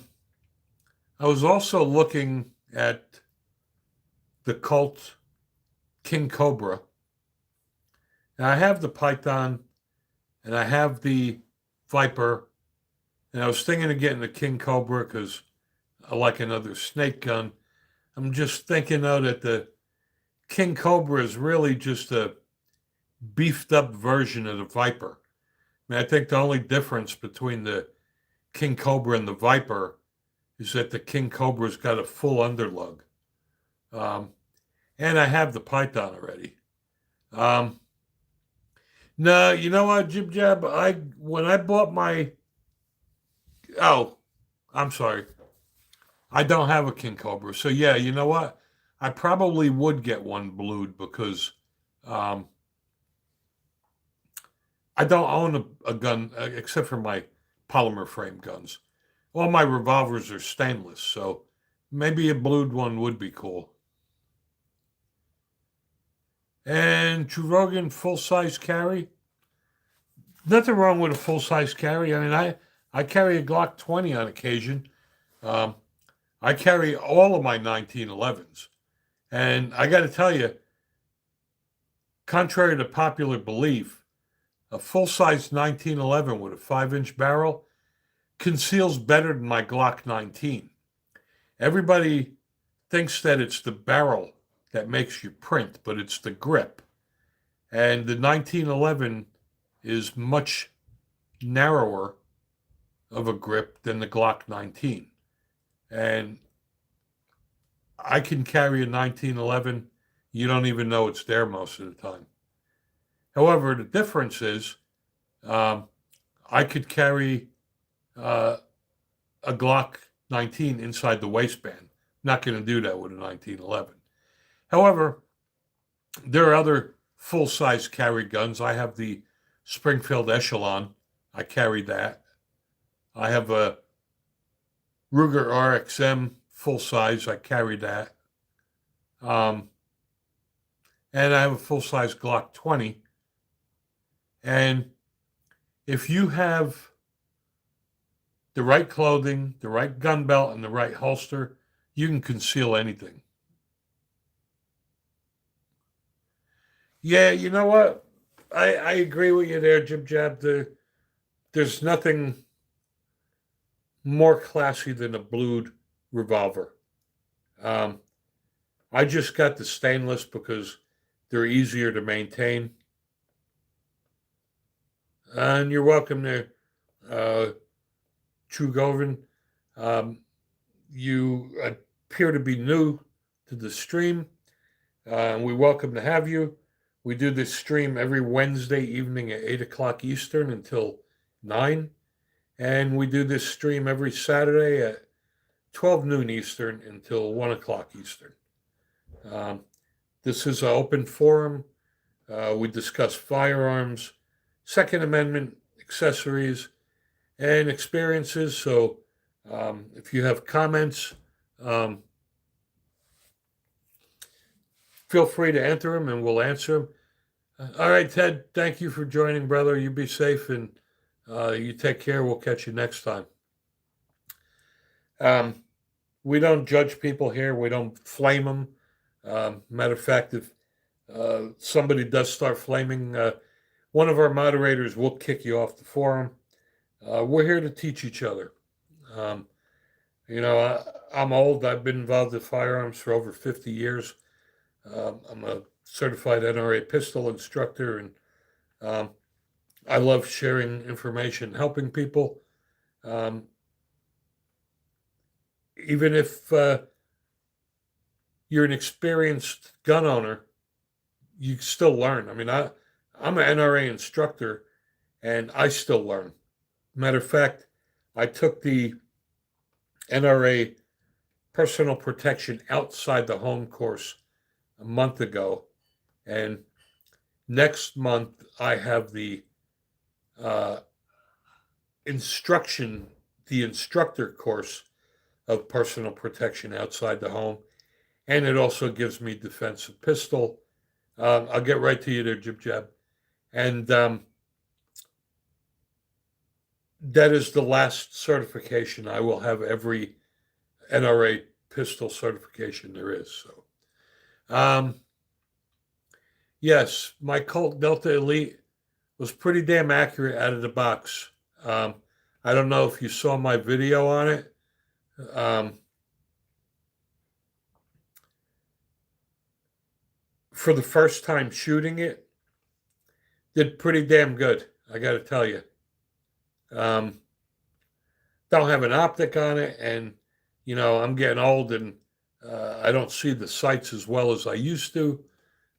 I was also looking at the Colt King Cobra. And I have the Python and I have the Viper. And I was thinking of getting the King Cobra because I like another snake gun. I'm just thinking though that the King Cobra is really just a beefed up version of the Viper. I mean, I think the only difference between the King Cobra and the Viper is that the King Cobra's got a full underlug. Um, and I have the Python already. Um, no, you know what, Jib Jab? When I bought my oh, I'm sorry, I don't have a King Cobra. So yeah, you know what? I probably would get one blued because um, I don't own a gun except for my polymer frame guns. All my revolvers are stainless, so maybe a blued one would be cool. And Trurogan full size carry. Nothing wrong with a full size carry. I mean, I carry a Glock 20 on occasion. Um, I carry all of my 1911s. And I got to tell you, contrary to popular belief, a full size 1911 with a 5-inch barrel conceals better than my Glock 19. Everybody thinks that it's the barrel that makes you print, but it's the grip. And the 1911 is much narrower of a grip than the Glock 19. And I can carry a 1911. You don't even know it's there most of the time. However, the difference is um, I could carry uh, a Glock 19 inside the waistband. Not going to do that with a 1911. However, there are other full-size carry guns. I have the Springfield Echelon. I carry that. I have a Ruger RXM full-size. I carry that. And I have a full-size Glock 20. And if you have the right clothing, the right gun belt, and the right holster, you can conceal anything. Yeah, you know what? I agree with you there, Jib Jab. There's nothing more classy than a blued revolver. Um, I just got the stainless because they're easier to maintain. And you're welcome there, True Govern. You appear to be new to the stream. We welcome to have you. We do this stream every Wednesday evening at 8 o'clock Eastern until 9. And we do this stream every Saturday at 12 noon Eastern until 1 o'clock Eastern. This is an open forum. We discuss firearms, Second Amendment, accessories, and experiences. So if you have comments, feel free to enter them and we'll answer them. All right, Ted, thank you for joining, brother. You be safe and you take care. We'll catch you next time. We don't judge people here. We don't flame them. Matter of fact, if somebody does start flaming, one of our moderators will kick you off the forum. We're here to teach each other. I'm old. I've been involved in firearms for over 50 years. I'm a certified NRA pistol instructor, and I love sharing information, helping people. Even if you're an experienced gun owner, you still learn. I mean, I'm an NRA instructor, and I still learn. Matter of fact, I took the NRA personal protection outside the home course a month ago, and next month I have the instruction the instructor course of personal protection outside the home, and it also gives me defensive pistol. I'll get right to you there, Jib Jab. And that is the last certification. I will have every NRA pistol certification there is. So, yes, my Colt Delta Elite was pretty damn accurate out of the box. I don't know if you saw my video on it. For the first time shooting it, did pretty damn good, I got to tell you. Don't have an optic on it, and I'm getting old, and I don't see the sights as well as I used to.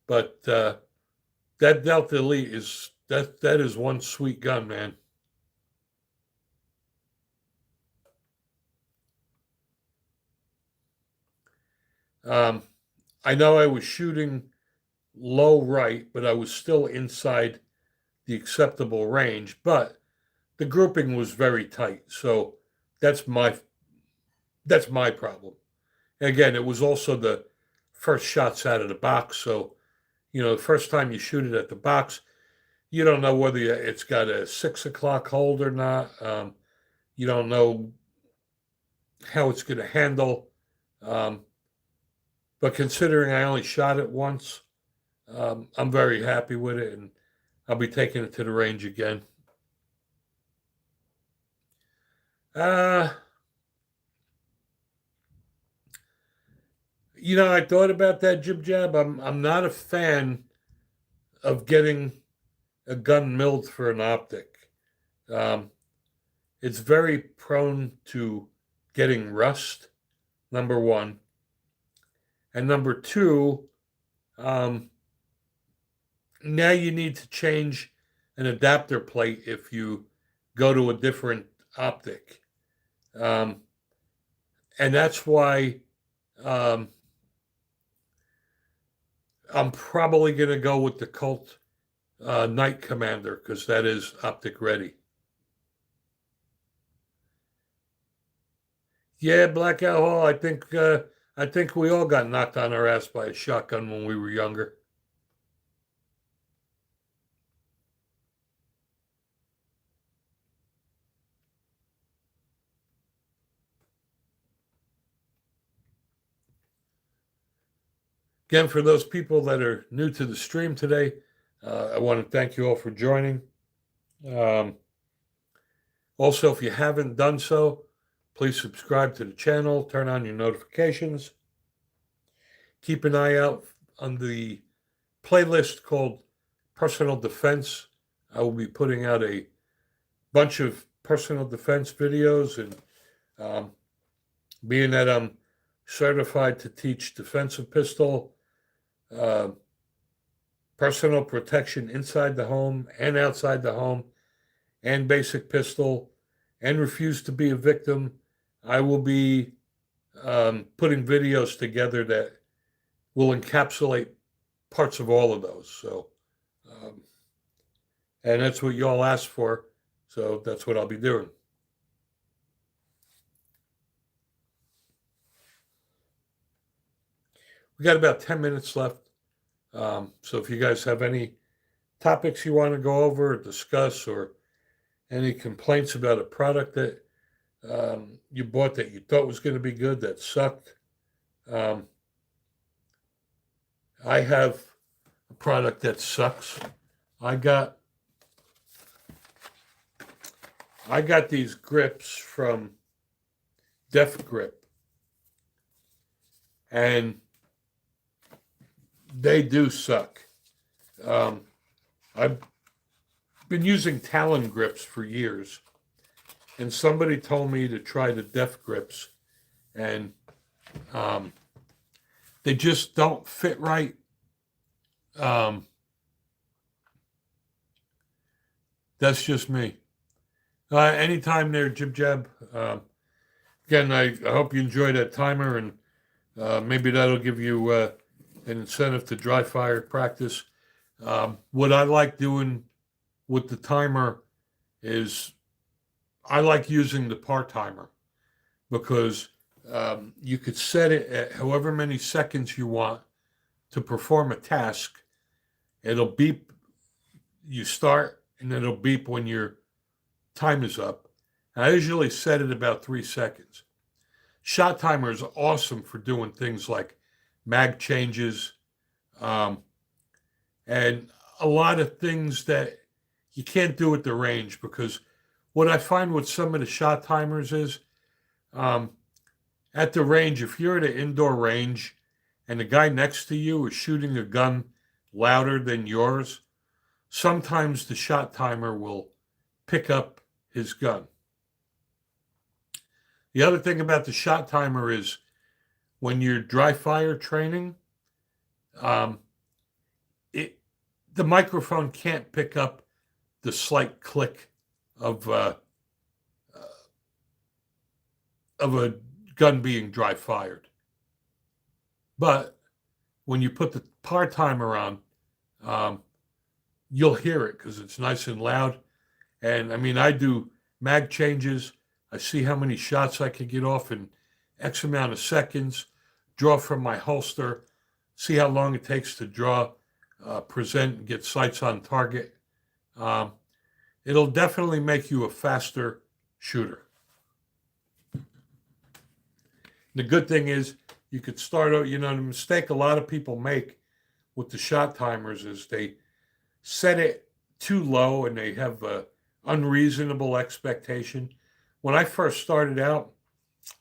But that Delta Elite that is one sweet gun, man. I know I was shooting low right, but I was still inside the acceptable range. But the grouping was very tight, so that's my problem. Again, it was also the first shots out of the box, so the first time you shoot it at the box, you don't know whether it's got a 6 o'clock hold or not. You don't know how it's going to handle. But considering I only shot it once, I'm very happy with it, and I'll be taking it to the range again. I thought about that, Jib Jab. I'm not a fan of getting a gun milled for an optic. It's very prone to getting rust, number one. And number two, now you need to change an adapter plate if you go to a different optic. And that's why I'm probably going to go with the Colt Night Commander, because that is optic ready. Yeah, Blackout Hall, I think we all got knocked on our ass by a shotgun when we were younger. Again, for those people that are new to the stream today, I want to thank you all for joining. Also, if you haven't done so, please subscribe to the channel, turn on your notifications. Keep an eye out on the playlist called Personal Defense. I will be putting out a bunch of personal defense videos, and being that I'm certified to teach defensive pistol, personal protection inside the home and outside the home, and basic pistol, and refuse to be a victim, I will be putting videos together that will encapsulate parts of all of those. So, and that's what y'all asked for. So that's what I'll be doing. We got about 10 minutes left. So if you guys have any topics you want to go over or discuss, or any complaints about a product that you bought that you thought was going to be good that sucked, I have a product that sucks. I got these grips from Def Grip, and they do suck. I've been using Talon grips for years, and somebody told me to try the Def Grips, and they just don't fit right. That's just me. Anytime there, Jib Jab. Again, I hope you enjoy that timer, and maybe that'll give you an incentive to dry fire practice. What I like doing with the timer is I like using the part timer because you could set it at however many seconds you want to perform a task. It'll beep, you start, and it'll beep when your time is up. I usually set it about 3 seconds. Shot timer is awesome for doing things like mag changes, um, and a lot of things that you can't do at the range because what I find with some of the shot timers is um, at the range, if you're at an indoor range and the guy next to you is shooting a gun louder than yours, sometimes the shot timer will pick up his gun. The other thing about the shot timer is when you're dry fire training, um, it the microphone can't pick up the slight click of a gun being dry fired. But when you put the part timer on, um, you'll hear it because it's nice and loud. And I mean, I do mag changes. I see how many shots I can get off in X amount of seconds, draw from my holster, see how long it takes to draw, present, and get sights on target. Um, it'll definitely make you a faster shooter. The good thing is you could start out, the mistake a lot of people make with the shot timers is they set it too low and they have a unreasonable expectation. When I first started out,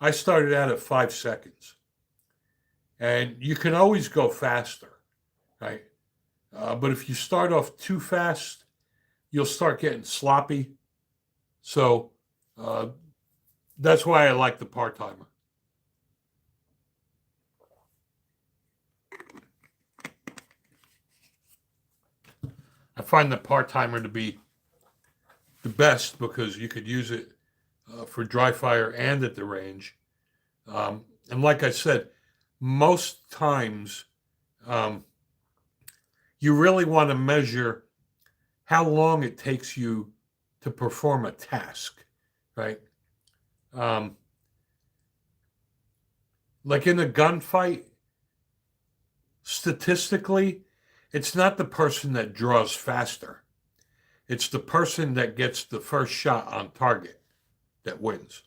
I started out at 5 seconds. And you can always go faster, right? But if you start off too fast, you'll start getting sloppy. So that's why I like the part timer. I find the part timer to be the best because you could use it for dry fire and at the range. And like I said, most times you really want to measure how long it takes you to perform a task, right? Like in a gunfight, statistically, it's not the person that draws faster. It's the person that gets the first shot on target that wins.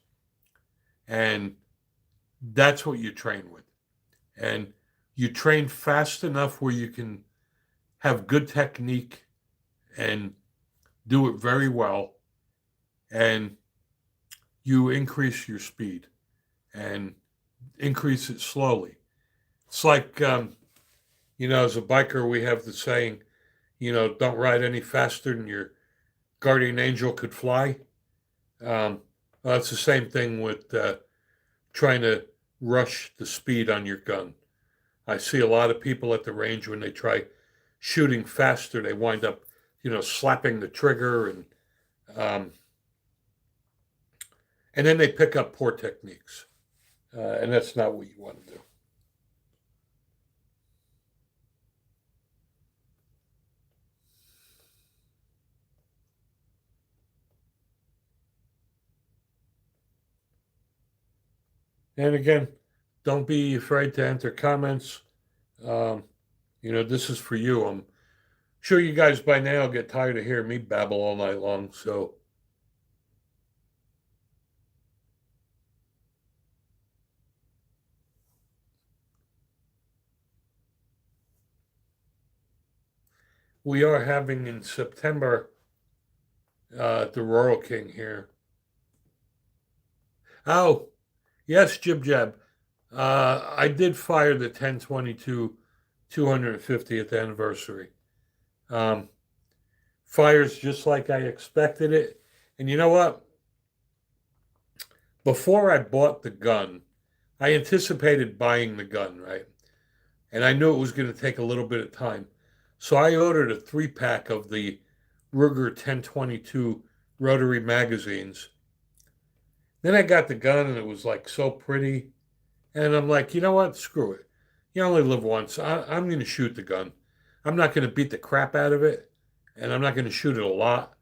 And that's what you train with. And you train fast enough where you can have good technique and do it very well. And you increase your speed and increase it slowly. It's like, as a biker, we have the saying, don't ride any faster than your guardian angel could fly. Well, it's the same thing with trying to rush the speed on your gun. I see a lot of people at the range when they try shooting faster, they wind up, slapping the trigger and then they pick up poor techniques. And that's not what you want to do. And again, don't be afraid to enter comments. This is for you. I'm sure you guys by now get tired of hearing me babble all night long. So we are having in September at the Royal King here. Oh, yes, Jib Jab. I did fire the 1022 250th anniversary. Fires just like I expected it. And you know what? Before I bought the gun, I anticipated buying the gun, right? And I knew it was going to take a little bit of time. So I ordered a 3-pack of the Ruger 1022 rotary magazines. Then I got the gun and it was like so pretty. And I'm like, you know what? Screw it. You only live once. I'm going to shoot the gun. I'm not going to beat the crap out of it. And I'm not going to shoot it a lot.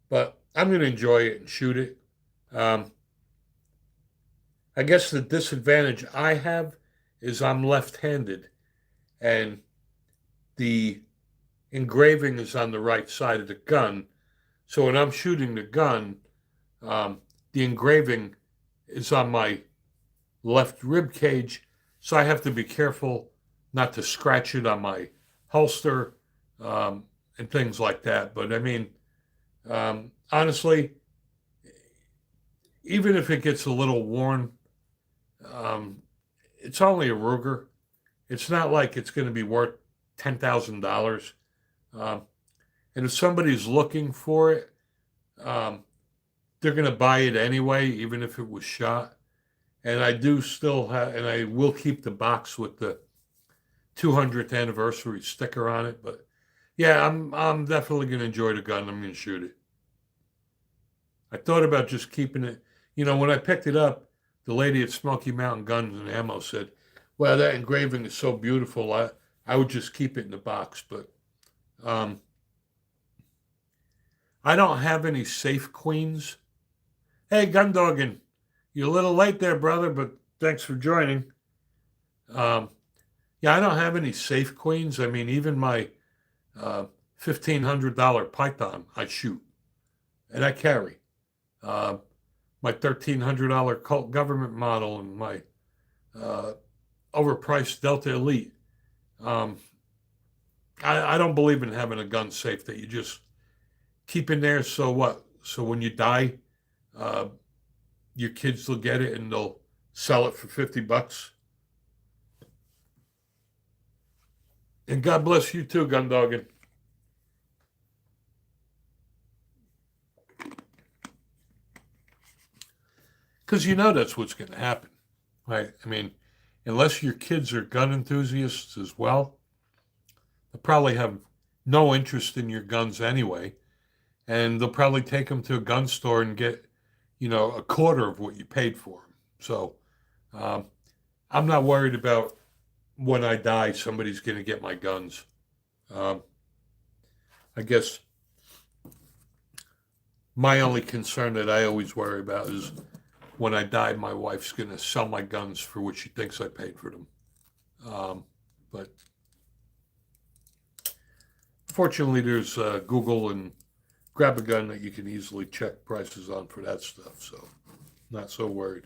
But I'm going to enjoy it and shoot it. Um, I guess the disadvantage I have is I'm left-handed, and the engraving is on the right side of the gun. So when I'm shooting the gun, um, the engraving is on my left rib cage, so I have to be careful not to scratch it on my holster um, and things like that. But I mean, honestly, even if it gets a little worn, um, it's only a Ruger. It's not like it's going to be worth $10,000. Um, and if somebody's looking for it, um, they're going to buy it anyway, even if it was shot. And I do still have, and I will keep the box with the 200th anniversary sticker on it. But yeah, I'm definitely going to enjoy the gun. I'm going to shoot it. I thought about just keeping it. You know, when I picked it up, the lady at Smoky Mountain Guns and Ammo said, "Well, that engraving is so beautiful. I would just keep it in the box." But um, I don't have any safe queens. Hey, Gundoggin, you're a little late there, brother, but thanks for joining. Um, yeah, I don't have any safe queens. I mean, even my $1,500 Python I shoot and I carry. Uh, my $1,300 Colt Government model and my uh, overpriced Delta Elite. Um, I don't believe in having a gun safe that you just keep in there. So what? So when you die, uh, your kids will get it and they'll sell it for $50. And God bless you too, Gundoggin. Because you know that's what's going to happen, right? I mean, unless your kids are gun enthusiasts as well, they'll probably have no interest in your guns anyway. And they'll probably take them to a gun store and get, a quarter of what you paid for them. So um, I'm not worried about when I die, somebody's going to get my guns. Um, I guess my only concern that I always worry about is when I die, my wife's going to sell my guns for what she thinks I paid for them. But fortunately, there's Google and Grab a Gun that you can easily check prices on for that stuff. So not so worried.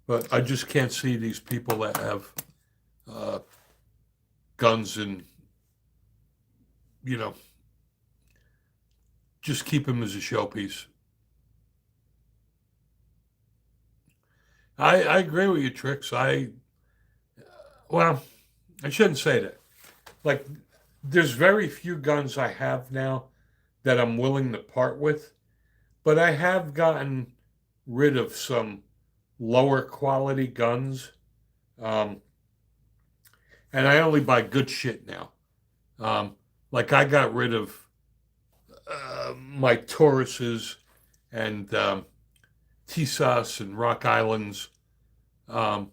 But I just can't see these people that have guns and, just keep them as a showpiece. I agree with you, Tricks. Well, I shouldn't say that. Like, there's very few guns I have now that I'm willing to part with, but I have gotten rid of some lower quality guns. Um, and I only buy good shit now. Like I got rid of my Tauruses and Tisas and Rock Islands. Um,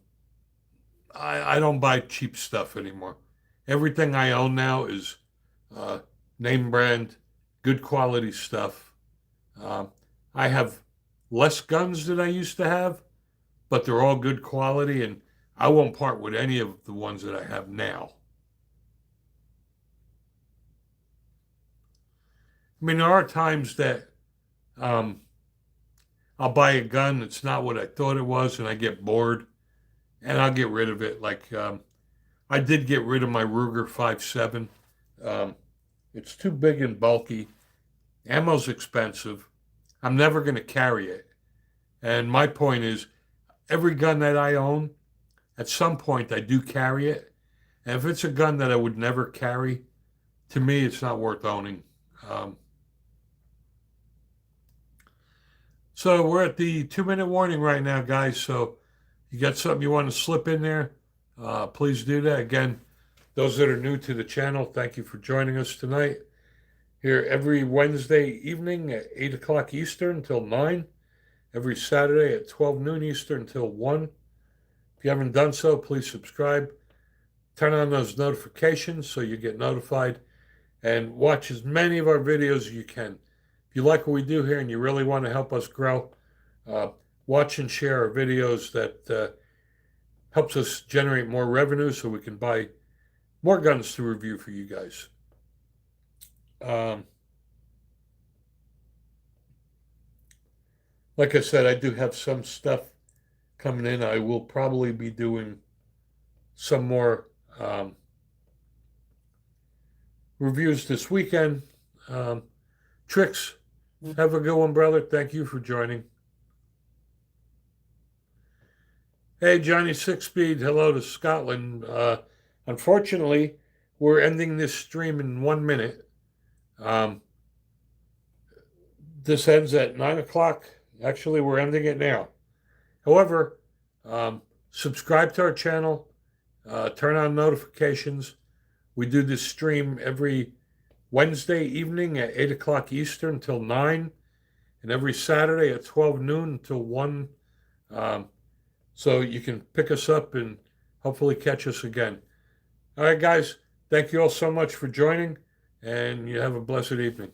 I don't buy cheap stuff anymore. Everything I own now is uh, name brand, good quality stuff. Um, I have less guns than I used to have, but they're all good quality, and I won't part with any of the ones that I have now. I mean, there are times that um, I'll buy a gun that's not what I thought it was, and I get bored, and I'll get rid of it. Like I did get rid of my Ruger 5.7. Um, it's too big and bulky. Ammo's expensive. I'm never going to carry it. And my point is, every gun that I own, at some point I do carry it. And if it's a gun that I would never carry, to me, it's not worth owning. Um, so we're at the 2 minute warning right now, guys. So you got something you want to slip in there, please do that. Again, those that are new to the channel, thank you for joining us tonight. Here every Wednesday evening at 8 o'clock Eastern until 9. Every Saturday at 12 noon Eastern until 1. If you haven't done so, please subscribe. Turn on those notifications so you get notified. And watch as many of our videos as you can. If you like what we do here and you really want to help us grow, watch and share our videos. That helps us generate more revenue so we can buy more guns to review for you guys. Like I said, I do have some stuff coming in. I will probably be doing some more reviews this weekend. Tricks, have a good one, brother. Thank you for joining. Hey, Johnny Six Speed, hello to Scotland. Unfortunately, we're ending this stream in 1 minute. This ends at 9 o'clock. Actually, we're ending it now. However, subscribe to our channel, turn on notifications. We do this stream every Wednesday evening at 8 o'clock Eastern until 9, and every Saturday at 12 noon until 1. So you can pick us up and hopefully catch us again. All right, guys, thank you all so much for joining, and you have a blessed evening.